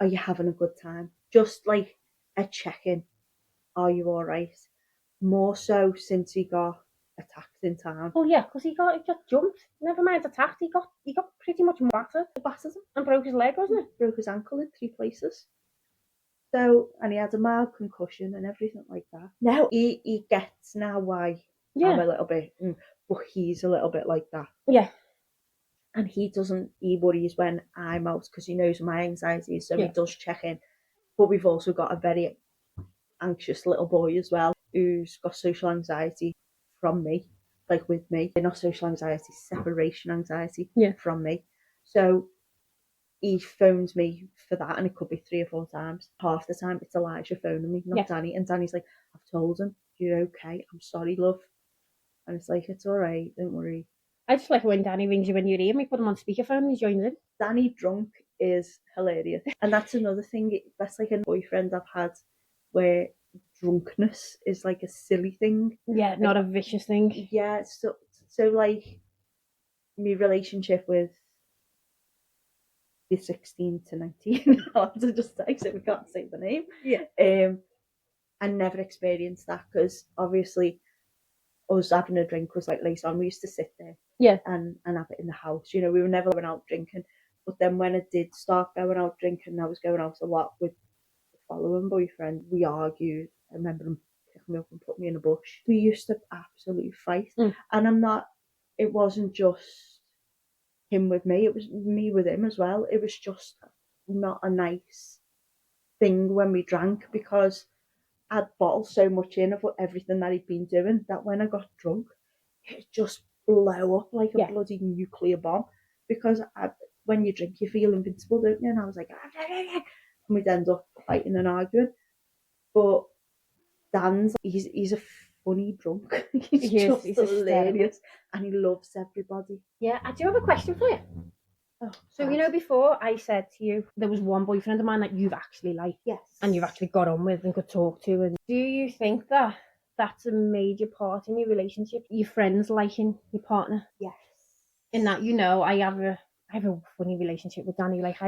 Are you having a good time? Just like a check-in. Are you all right? More so since he got attacked in town. Oh yeah, because he got jumped. Never mind attacked. He got pretty much battered and broke his leg, wasn't it? Broke his ankle in 3 places. So, and he had a mild concussion and everything like that. Now he gets now why I'm a little bit, but he's a little bit like that. Yeah. And he worries when I'm out because he knows my anxiety, so he does check in. But we've also got a very anxious little boy as well who's got social anxiety from me, like with me. Not social anxiety, separation anxiety from me. So he phones me for that, and it could be 3 or 4 times. Half the time it's Elijah phoning me, not Danny. And Danny's like, I've told him, you're okay, I'm sorry, love. And it's like, it's all right, don't worry. I just like when Danny rings you when you're here, we put him on speakerphone and he joins in. Danny drunk is hilarious. And that's another thing, that's like a boyfriend I've had where drunkenness is like a silly thing. Yeah, not a vicious thing. Yeah, so like my relationship with the 16 to 19, I'll have to just say so we can't say the name. Yeah. I never experienced that because obviously us having a drink was like later on. We used to sit there and have it in the house. We were never going out drinking. But then when I did start going out drinking, I was going out a lot with the following boyfriend. We argued. I remember him picking me up and put me in a bush. We used to absolutely fight. And it wasn't just him with me, it was me with him as well. It was just not a nice thing when we drank because I'd bottled so much in of everything that he'd been doing that when I got drunk, it just blew up like a bloody nuclear bomb. Because when you drink, you feel invincible, don't you? And I was like, and we'd end up fighting and arguing. But Dan's, he's a funny drunk. He's just hilarious, and he loves everybody. Yeah, I do have a question for you. Oh, so before I said to you there was one boyfriend of mine that you've actually liked, and you've actually got on with and could talk to, and do you think that that's a major part in your relationship? Your friends liking your partner? Yes. In that, I have a funny relationship with Danny. Like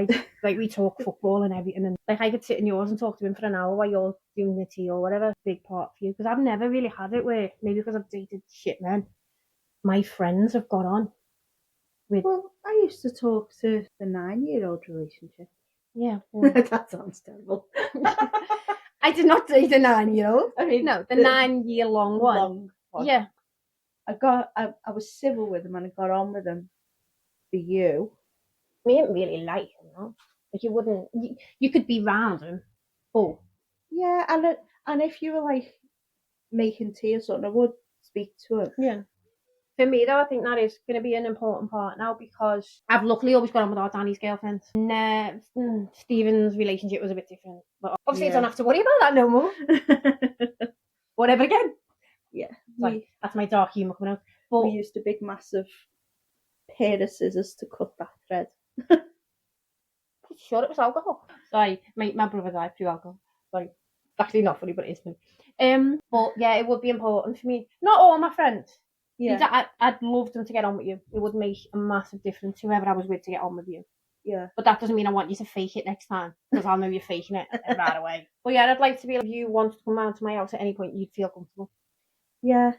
we talk football and everything, and like I could sit in yours and talk to him for an hour while you're doing the tea or whatever. Big part for you because I've never really had it where maybe because I've dated shit men, my friends have got on. Well, I used to talk to the 9-year-old relationship. Yeah, well, that sounds terrible. I did not date a 9-year-old. I mean, no, the 9-year-long one. Long one. Yeah, I was civil with him and I got on with him for you. I didn't really like him, Like you wouldn't. You could be round him. Oh. Yeah, and if you were like making tea or something, I would speak to him. Yeah. For me, though, I think that is going to be an important part now because I've luckily always got on with our Danny's girlfriend. And Stephen's relationship was a bit different. But obviously, I don't have to worry about that no more. Whatever again. Yeah. That's my dark humour coming out. But we used a big, massive pair of scissors to cut that thread. Sure, it was alcohol. Sorry, my brother died through alcohol. Sorry. Actually, not funny, but it is funny. But yeah, it would be important for me. Not all my friends. Yeah, I'd love them to get on with you. It would make a massive difference whoever I was with to get on with you. Yeah. But that doesn't mean I want you to fake it next time because I'll know you're faking it right away. But yeah, I'd like to be like, if you wanted to come round to my house at any point, you'd feel comfortable. Yeah.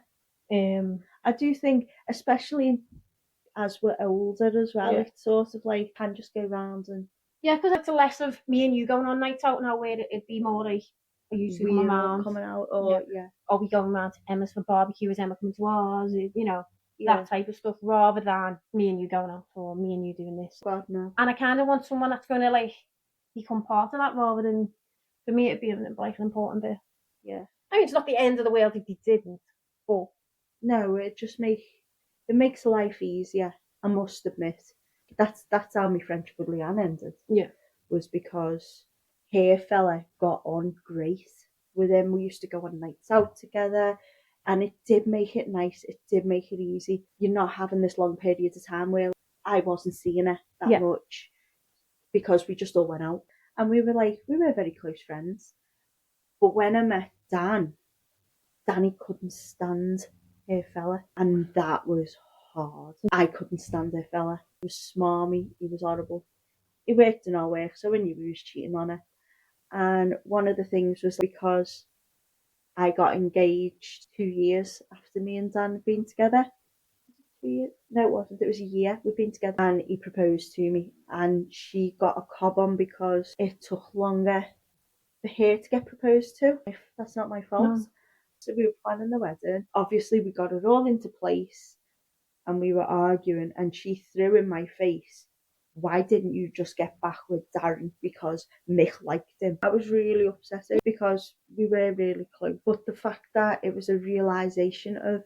I do think, especially as we're older as well, Yeah. it's sort of like can just go round and Yeah, because it's less of me and you going on nights out now, where it'd be more like, are you two coming we're all round? coming out, or Are we going round to Emma's for barbecue? Is Emma coming to ours? You know, yeah. that type of stuff, rather than me and you going out, or me and you doing this. God no. And I kind of want someone that's going to like become part of that, rather than, for me, it'd be like an important bit. Yeah. I mean, it's not the end of the world if they didn't, but no, it makes life easier. I must admit, that's how my friendship with Leanne ended. Yeah, was because her fella got on great with him. We used to go on nights out together, and it did make it nice. It did make it easy. You're not having this long period of time where I wasn't seeing her that much because we just all went out, and we were very close friends. But when I met Danny couldn't stand her fella, and that was hard. I couldn't stand her fella. He was smarmy. He was horrible. He worked in our work, so we knew he was cheating on her. And one of the things was because I got engaged 2 years after me and Dan had been together. 2 years? No, it wasn't. It was a year. We'd been together, and he proposed to me, and she got a cob on because it took longer for her to get proposed to. That's not my fault. No. So we were planning the wedding. Obviously, we got it all into place, and we were arguing, and she threw in my face, why didn't you just get back with Darren because Mick liked him? I was really upset because we were really close. But the fact that it was a realisation of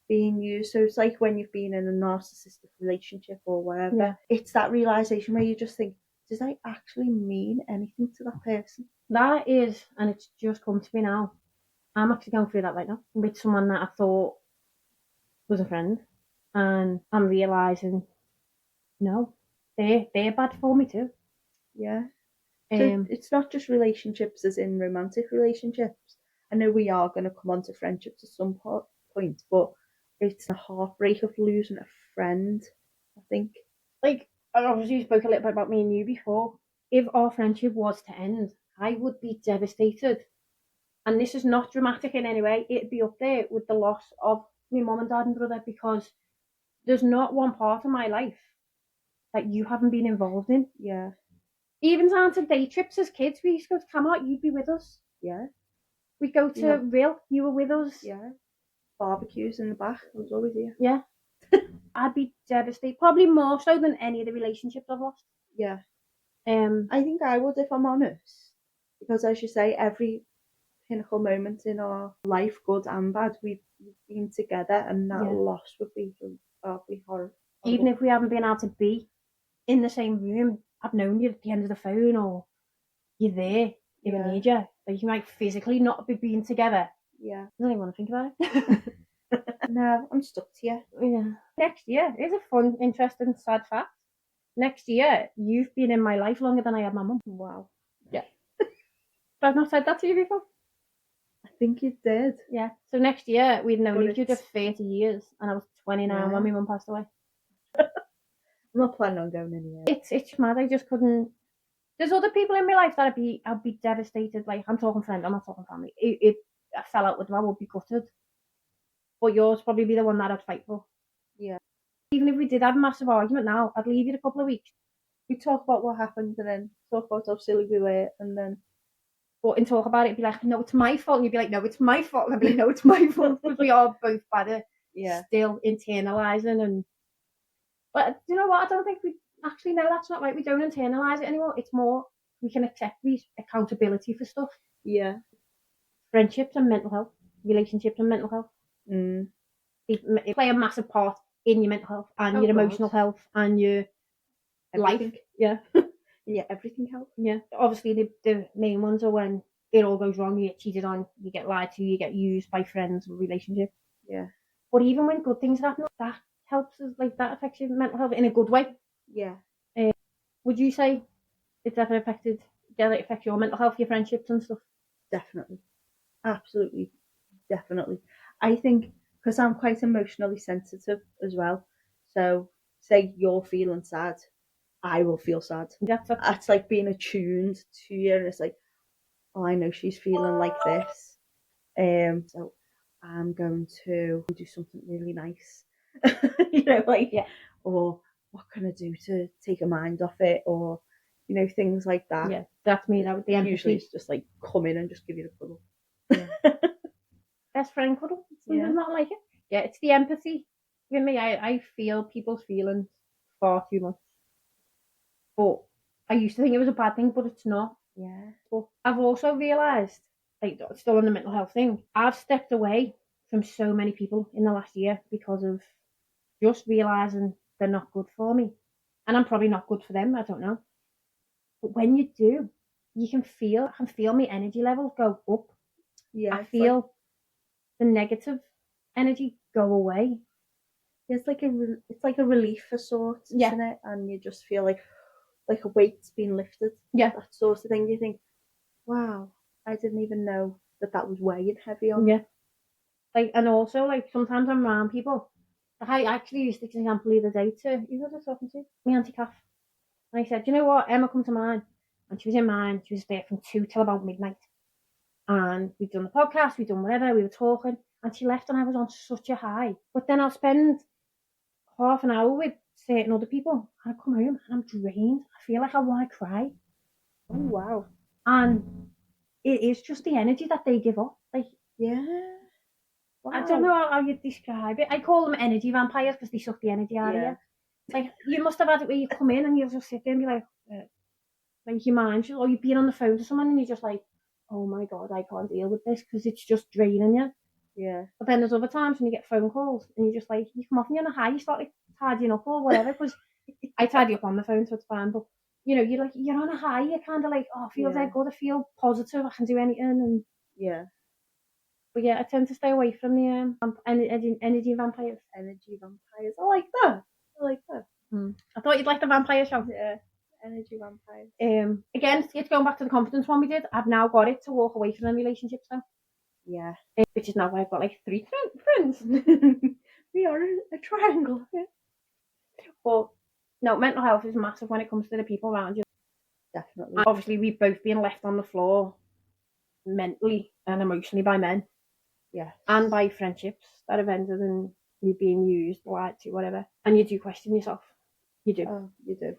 being used, so it's like when you've been in a narcissistic relationship or whatever, it's that realisation where you just think, does I actually mean anything to that person? That is, and it's just come to me now. I'm actually going through that right now with someone that I thought was a friend, and I'm realising, no, they're bad for me too. Yeah. So it's not just relationships as in romantic relationships. I know we are going to come on to friendships at some point, but it's a heartbreak of losing a friend, I think. Like, I obviously spoke a little bit about me and you before. If our friendship was to end, I would be devastated. And this is not dramatic in any way. It'd be up there with the loss of my mum and dad and brother, because there's not one part of my life that you haven't been involved in. Yeah. Even down to day trips as kids, we used to go to Camelot, you'd be with us. Yeah. We'd go to Rill, you were with us. Yeah. Barbecues in the back, I was always here. Yeah. I'd be devastated, probably more so than any of the relationships I've lost. Yeah. I think I would, if I'm honest, because as you say, every pinnacle moment in our life, good and bad, we've been together, and that loss would be horrible. Even if we haven't been able to be in the same room, I've known you at the end of the phone, or you're there if I need you. Like, you might physically not be being together. Yeah. I don't even want to think about it. No, I'm stuck to you. Yeah. Next year is a fun, interesting, sad fact. Next year, you've been in my life longer than I had my mum. Wow. Yeah. But I've not said that to you before. I think you did. Yeah. So next year, we'd known each other 30 years, and I was 29 when my mum passed away. I'm not planning on going anywhere. It's mad. I just couldn't. There's other people in my life that I'd be devastated. Like, I'm talking friends, I'm not talking family. If I fell out with them, I would be gutted. But yours probably be the one that I'd fight for. Yeah. Even if we did have a massive argument now, I'd leave it a couple of weeks. We'd talk about what happened, and then talk about how silly we were, and then talk about it, be like, no, it's my fault. And you'd be like, no, it's my fault. And I'd be like, no, it's my fault. Because we are both bad at still internalising. But you know what? I don't think we actually, no, that's not right. We don't internalise it anymore. It's more, we can accept these accountability for stuff. Yeah. Friendships and mental health, relationships and mental health. They play a massive part in your mental health and your emotional health and your everything. Life. Yeah. Yeah, everything helps. Yeah. Obviously, the main ones are when it all goes wrong, you get cheated on, you get lied to, you get used by friends, relationships. Yeah. But even when good things happen, that helps us, like, that affects your mental health in a good way. Yeah. Would you say it's ever affected, it affects your mental health, your friendships and stuff? Definitely. Absolutely. Definitely. I think, because I'm quite emotionally sensitive as well. So, say you're feeling sad, I will feel sad. That's like being attuned to you, and it's like, oh, I know she's feeling like this. So I'm going to do something really nice. You know, like or what can I do to take a mind off it, or things like that. Yeah, that's me. That with the empathy. Usually it's just like come in and just give you the cuddle. Yeah. Best friend cuddle. Something not like it. Yeah, it's the empathy. With me, I feel people's feelings far too much. But I used to think it was a bad thing, but it's not. Yeah. But I've also realised, like, still on the mental health thing, I've stepped away from so many people in the last year because of just realising they're not good for me. And I'm probably not good for them, I don't know. But when you do, I can feel my energy levels go up. Yeah. I feel the negative energy go away. It's like a relief of sorts, isn't it? And you just feel like a weight's been lifted. Yeah. That sort of thing. You think, wow, I didn't even know that was weighing heavy on. Yeah. Like, and also, like, sometimes I'm around people. Like, I actually used this example the other day to, who was I talking to? My Auntie Kath. And I said, you know what? Emma come to mine. And she was in mine. She was there from 2 till about midnight. And we'd done the podcast, we'd done whatever, we were talking. And she left and I was on such a high. But then I'll spend half an hour with certain other people. And I come home and I'm drained. I feel like I want to cry. Oh, wow. And it is just the energy that they give off. Like, yeah. Wow. I don't know how you describe it. I call them energy vampires because they suck the energy out of you. Like, you must have had it where you come in and you'll just sit there and be like your mind, or you've been on the phone to someone and you're just like, oh my God, I can't deal with this because it's just draining you. Yeah. But then there's other times when you get phone calls and you just like, you come off and you're on a high, you start like tidying up or whatever, because I tidy up on the phone so it's fine, but you're on a high, you're kind of like, oh, I feel very good, I feel positive, I can do anything. And yeah. But yeah, I tend to stay away from the energy vampires. Energy vampires. I like that. I thought you'd like the vampire show. Yeah. Energy vampires. Again, it's going back to the confidence one we did. I've now got it to walk away from them relationships now. Yeah. Which is now why I've got like 3 friends. We are a triangle. But no, mental health is massive when it comes to the people around you. Definitely. And obviously, we've both been left on the floor mentally and emotionally by men. Yeah. And by friendships that have ended in you being used, lied to, whatever. And you do question yourself. You do. Oh, you do.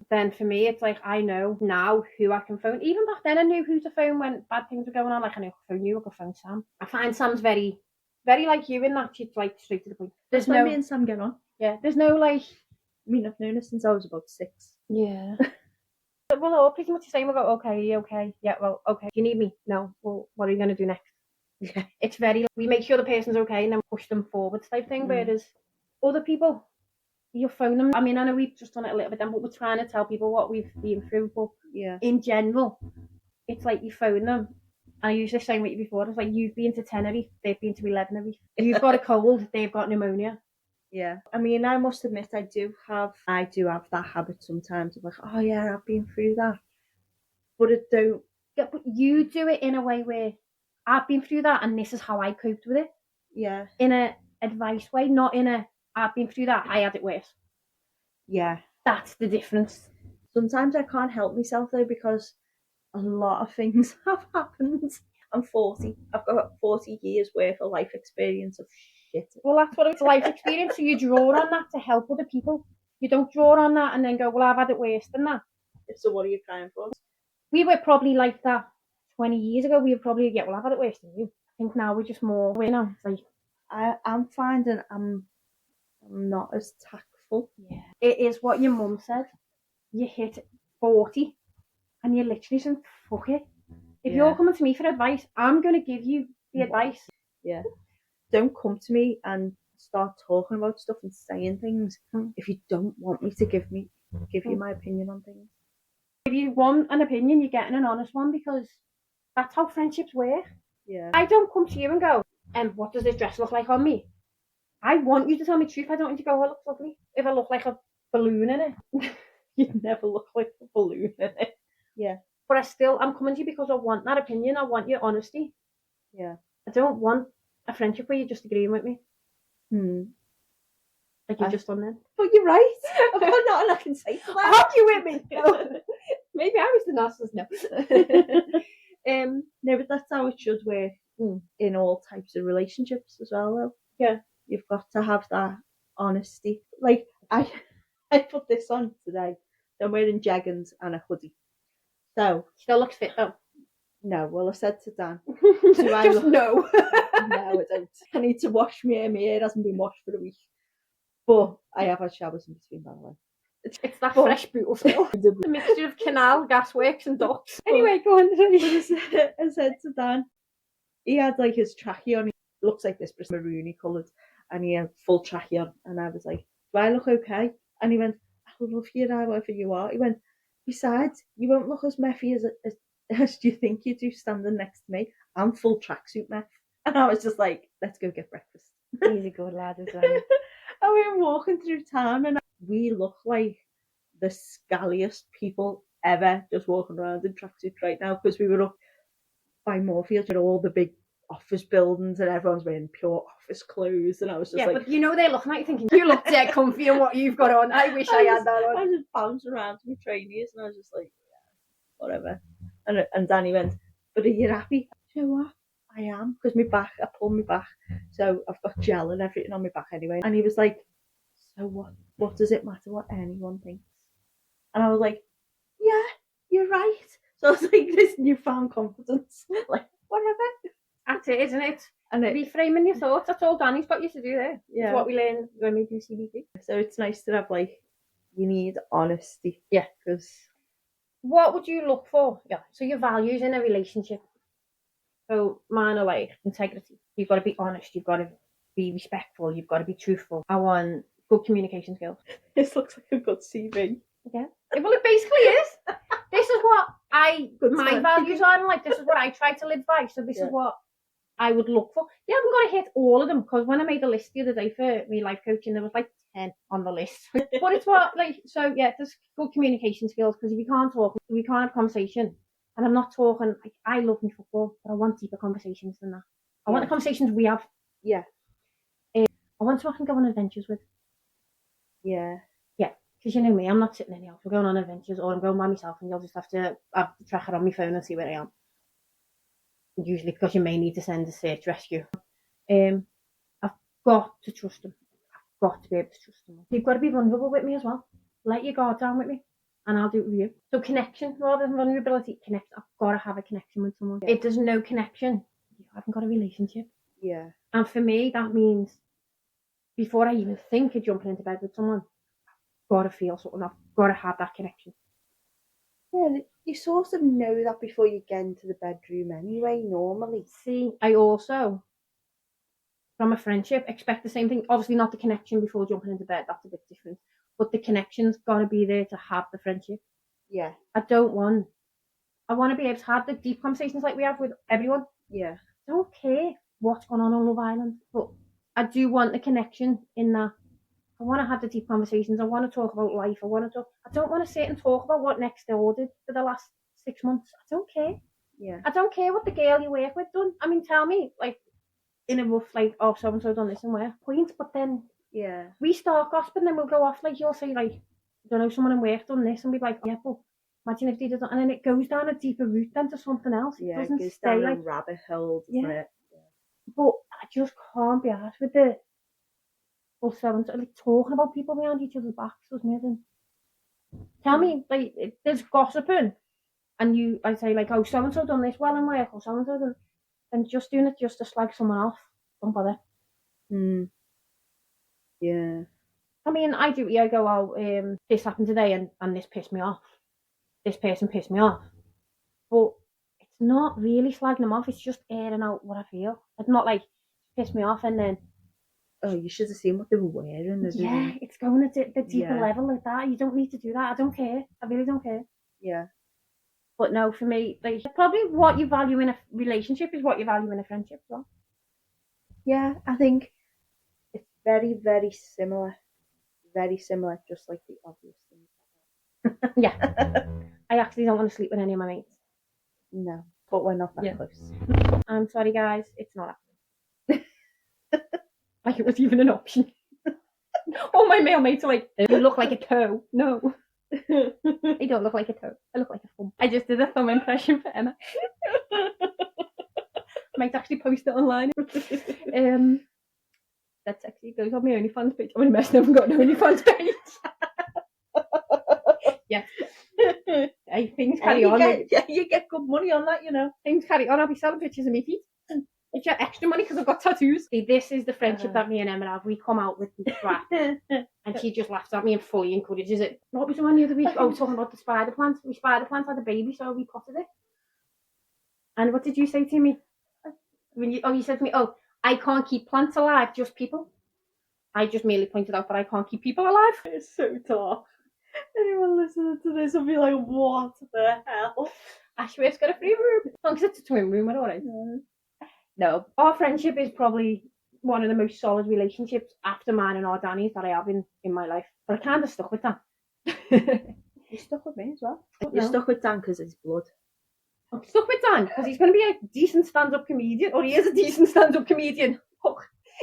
Then for me, it's like I know now who I can phone. Even back then, I knew who to phone when bad things were going on. Like I knew I could phone you, I could phone Sam. I find Sam's very, very like you in that she's like straight to the point. There's no me and Sam get on. Yeah, there's no like. I mean, I've known her since I was about 6. Yeah. Well, all pretty much the same. We go, okay, yeah, well, okay. Do you need me? No. Well, what are you gonna do next? Yeah. It's very. We make sure the person's okay and then push them forward type thing. Whereas other people, you phone them. I mean, I know we've just done it a little bit then, but we're trying to tell people what we've been through. But in general, it's like you phone them. And I used this saying with you before. It's like you've been to Tenerife, they've been to 11. You've got a cold, they've got pneumonia. Yeah. I mean, I must admit, I do have that habit sometimes of like, oh yeah, I've been through that. But it don't. Yeah, but you do it in a way where I've been through that and this is how I coped with it. Yeah. In a advice way, not in a I've been through that, I had it worse. Yeah. That's the difference. Sometimes I can't help myself though, because a lot of things have happened. I'm 40. I've got 40 years worth of life experience of shit. Well, that's what it's life experience. So you draw on that to help other people. You don't draw on that and then go, well, I've had it worse than that. So what are you trying for? We were probably like that 20 years ago. We were probably, yeah, well, I've had it worse than you. I think now we're just more, it's like. I'm finding I'm not as tactful. Yeah. It is what your mum said. You hit 40 and you literally said, fuck it. If you're coming to me for advice, I'm going to give you the advice. Yeah. Don't come to me and start talking about stuff and saying things if you don't want me to give you my opinion on things. If you want an opinion, you're getting an honest one, because that's how friendships work. Yeah. I don't come to you and go, what does this dress look like on me? I want you to tell me the truth. I don't want you to go, oh, it looks lovely. If I look like a balloon in it, you never look like a balloon in it. Yeah. But I'm coming to you because I want that opinion. I want your honesty. Yeah. I don't want a friendship where you're just agreeing with me. Like you've just done then. But you're right. I've got nothing I can say to that. Argue with me. No. Maybe I was the narcissist. No. No, but that's how it should work in all types of relationships as well, though. Yeah. You've got to have that honesty. Like, I put this on today. So I'm wearing jeggings and a hoodie. So still looks fit though. No, well I said to Dan, do I just no. No, I don't. I need to wash my hair. My hair hasn't been washed for a week. But I have had showers in between, by the way. It's that fresh brutal smell. The mixture of canal, gasworks and ducts. Anyway, go on. I said to Dan, he had like his trackie on. He looks like this, maroony coloured, and he had full trackie on. And I was like, do I look okay? And he went, I love you, whatever you are. He went, besides, you won't look as messy as you think you do standing next to me. I'm full tracksuit meth. And I was just like, let's go get breakfast. He's a good lad as well. And we were walking through town, and we look like the scalliest people ever just walking around in tracksuits right now, because we were up by Moorfield, you know, all the big office buildings, and everyone's wearing pure office clothes, and I was just yeah, but you know they're looking at you thinking, you look dead comfy on what you've got on. I wish I had that on. I just bounced around to my trainees, and I was just like, yeah, whatever. And Danny went, but are you happy? You know what? I am, because I pulled my back, so I've got gel and everything on my back anyway. And he was like, so what does it matter what anyone thinks? And I was like, yeah, you're right. So I was like, this newfound confidence, like, whatever. That's it, isn't it? And reframing your thoughts, that's all Danny's got you to do there. Yeah. It's what we learn when we do CBT. So it's nice to have, like, you need honesty. Yeah. Because what would you look for? Yeah. So your values in a relationship. So mine are like integrity. You've got to be honest. You've got to be respectful. You've got to be truthful. I want good communication skills. This looks like a good CV. Yeah. Well, it basically is. This is what my values are, and like this is what I try to live by. So this is what I would look for. You haven't got to hit all of them, because when I made the list the other day for me life coaching, there was like 10 on the list. But it's what, like, so yeah, there's good communication skills, because if you can't talk, we can't have conversation. And I'm not talking, like, I love my football, but I want deeper conversations than that. I want the conversations we have. Yeah. I want someone I can go on adventures with. Yeah. Yeah. Because you know me, I'm not sitting in the house. We're going on adventures, or I'm going by myself, and you'll just have to have the tracker on my phone and see where I am. Usually because you may need to send a search rescue. I've got to trust them. I've got to be able to trust them. You've got to be vulnerable with me as well. Let your guard down with me, and I'll do it with you. So connection rather than vulnerability. Connect. I've got to have a connection with someone. If there's no connection, you haven't got a relationship. Yeah. And for me, that means before I even think of jumping into bed with someone, I've got to feel something. I've got to have that connection. Yeah, you sort of know that before you get into the bedroom anyway, normally. See, I also, from a friendship, expect the same thing. Obviously not the connection before jumping into bed, that's a bit different. But the connection's got to be there to have the friendship. Yeah. I want to be able to have the deep conversations like we have with everyone. Yeah. I don't care what's going on Love Island, but I do want the connection in that. I want to have the deep conversations. I want to talk about life. I don't want to sit and talk about what next door did for the last 6 months. I don't care. Yeah. I don't care what the girl you work with done. I mean, tell me, like, in a rough, like, oh, so and so done this and where point, but then we start gossiping, then we'll go off, like, you'll say, like, I don't know, someone in work done this, and we'd be like, yeah, but imagine if they did that, and then it goes down a deeper route then to something else. Yeah, it doesn't goes stay down like a rabbit hole, doesn't it? Yeah. But I just can't be arsed with the like talking about people behind each other's backs, doesn't it? Tell me, like, there's gossiping, and I say, like, oh, so and so done this well in work, or so and so done, and just doing it just to slag someone off. Don't bother. Yeah. I mean, I do. I go, oh, this happened today, and this pissed me off. This person pissed me off, but it's not really slagging them off. It's just airing out what I feel. It's not like pissed me off and then. Oh, you should have seen what they were wearing. Yeah, it's going at the deeper level like that. You don't need to do that. I don't care. I really don't care. Yeah. But no, for me, like, probably what you value in a relationship is what you value in a friendship as well. Yeah, I think it's very, very similar. Very similar, just like the obvious things. Yeah. I actually don't want to sleep with any of my mates. No, but we're not that close. I'm sorry, guys. It's not happening. Like it was even an option. All my male mates are like, you look like a toe. No. I don't look like a toe. I look like a thumb. I just did a thumb impression for Emma. Might actually post it online. That's sexy. He goes on my OnlyFans page. I'm going to mess. Never got an OnlyFans page. Yeah. Hey, things carry on. You get good money on that, you know. Things carry on. I'll be selling pictures of my feet. I get extra money because I've got tattoos. See, this is the friendship that me and Emma have. We come out with the crap, and she just laughs at me and fully encourages it. What was the one the other week? Oh, talking about the spider plant. My spider plant had a baby, so we potted it. And what did you say to me? You said to me, "Oh, I can't keep plants alive, just people." I just merely pointed out that I can't keep people alive. It's so dark. Anyone listening to this will be like, what the hell? Ashworth's got a free room. As long as it's a twin room, alright. No, our friendship is probably one of the most solid relationships after mine and our Danny's that I have in my life. But I kind of stuck with that. You stuck with me as well. You're stuck with Dan because it's blood. I'm stuck with Dan because he's going to be a decent stand-up comedian, or he is a decent stand-up comedian. Oh,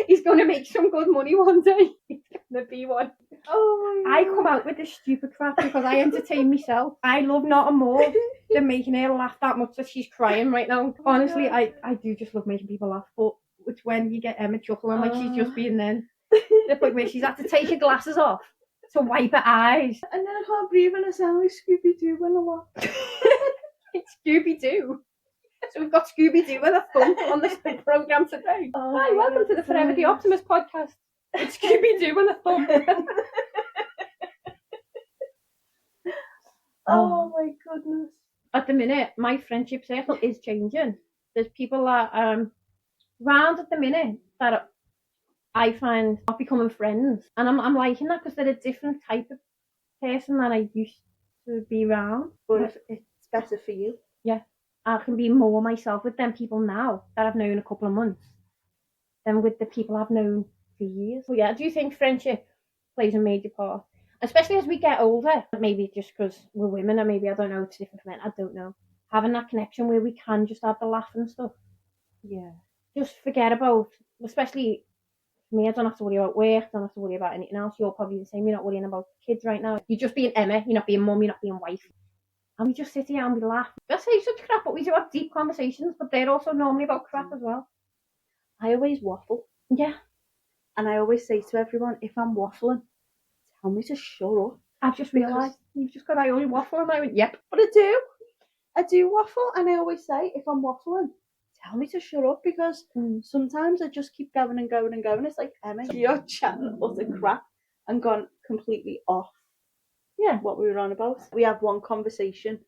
he's going to make some good money one day. He's going to be one. Oh my God. I come out with this stupid crap because I entertain myself. I love nothing more than making her laugh that much that she's crying right now. Honestly, I do just love making people laugh, but it's when you get Emma chuckling like she's just being then. The point where she's had to take her glasses off to wipe her eyes. And then I can't breathe and I sound like Scooby-Doo when I laugh. It's Scooby-Doo. So we've got Scooby-Doo with a thump on this programme today. Hi, welcome to the Forever the Optimist podcast. It's Scooby-Doo with a thump. Oh my goodness. At the minute, my friendship circle is changing. There's people that round at the minute that I find are becoming friends. And I'm liking that because they're a different type of person than I used to be around. But it's better for you. Yeah. I can be more myself with them people now that I've known a couple of months than with the people I've known for years. But yeah, I do think friendship plays a major part. Especially as we get older, maybe just because we're women, or maybe, I don't know, it's different for men, I don't know. Having that connection where we can just have the laugh and stuff. Yeah. Just forget about, especially for me, I don't have to worry about work, I don't have to worry about anything else. You're probably the same, you're not worrying about kids right now. You're just being Emma, you're not being mum, you're not being wife. And we just sit here and we laugh. I say such crap, but we do have deep conversations, but they're also normally about crap as well. I always waffle. Yeah. And I always say to everyone, if I'm waffling, tell me to shut up. I've just realised you've just got I only waffle, and I went, yep. But I do waffle, and I always say, if I'm waffling, tell me to shut up, because sometimes I just keep going and going and going. It's like, Emma, you're chatting utter crap and gone completely off what we were on about. We have one conversation,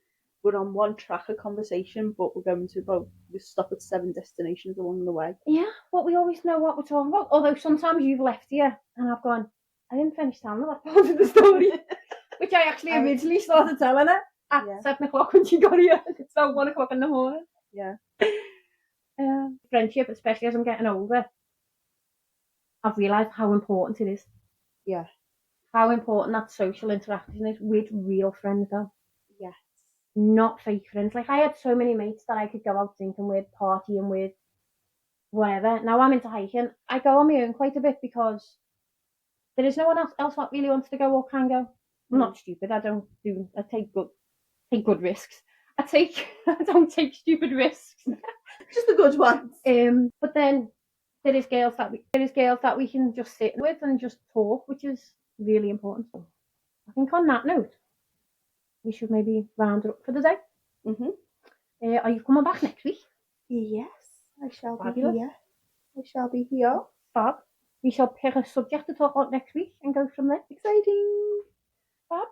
we're on one track of conversation, but we stop at 7 destinations along the way. Yeah, but we always know what we're talking about. Although sometimes you've left here and I've gone, I didn't finish telling her that part of the story, which I actually originally started telling her at 7 o'clock when she got here. It's now 1 o'clock in the morning. Yeah. Friendship, especially as I'm getting older, I've realised how important it is. Yeah. How important that social interaction is with real friends, though. Yes. Not fake friends. Like, I had so many mates that I could go out drinking with, partying with, whatever. Now I'm into hiking. I go on my own quite a bit because there is no one else that really wants to go or can go. I'm not stupid. I take good risks. I don't take stupid risks. Just the good ones. But then there is girls that we can just sit with and just talk, which is really important. I think on that note, we should maybe round it up for the day. Mm-hmm. Are you coming back next week? Yes, I shall Fabulous. be here. I shall be here. Fab. We shall pick a subject to talk about next week and go from there. Exciting. Fab.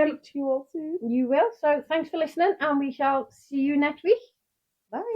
Speak to you all soon. You will. So thanks for listening, and we shall see you next week.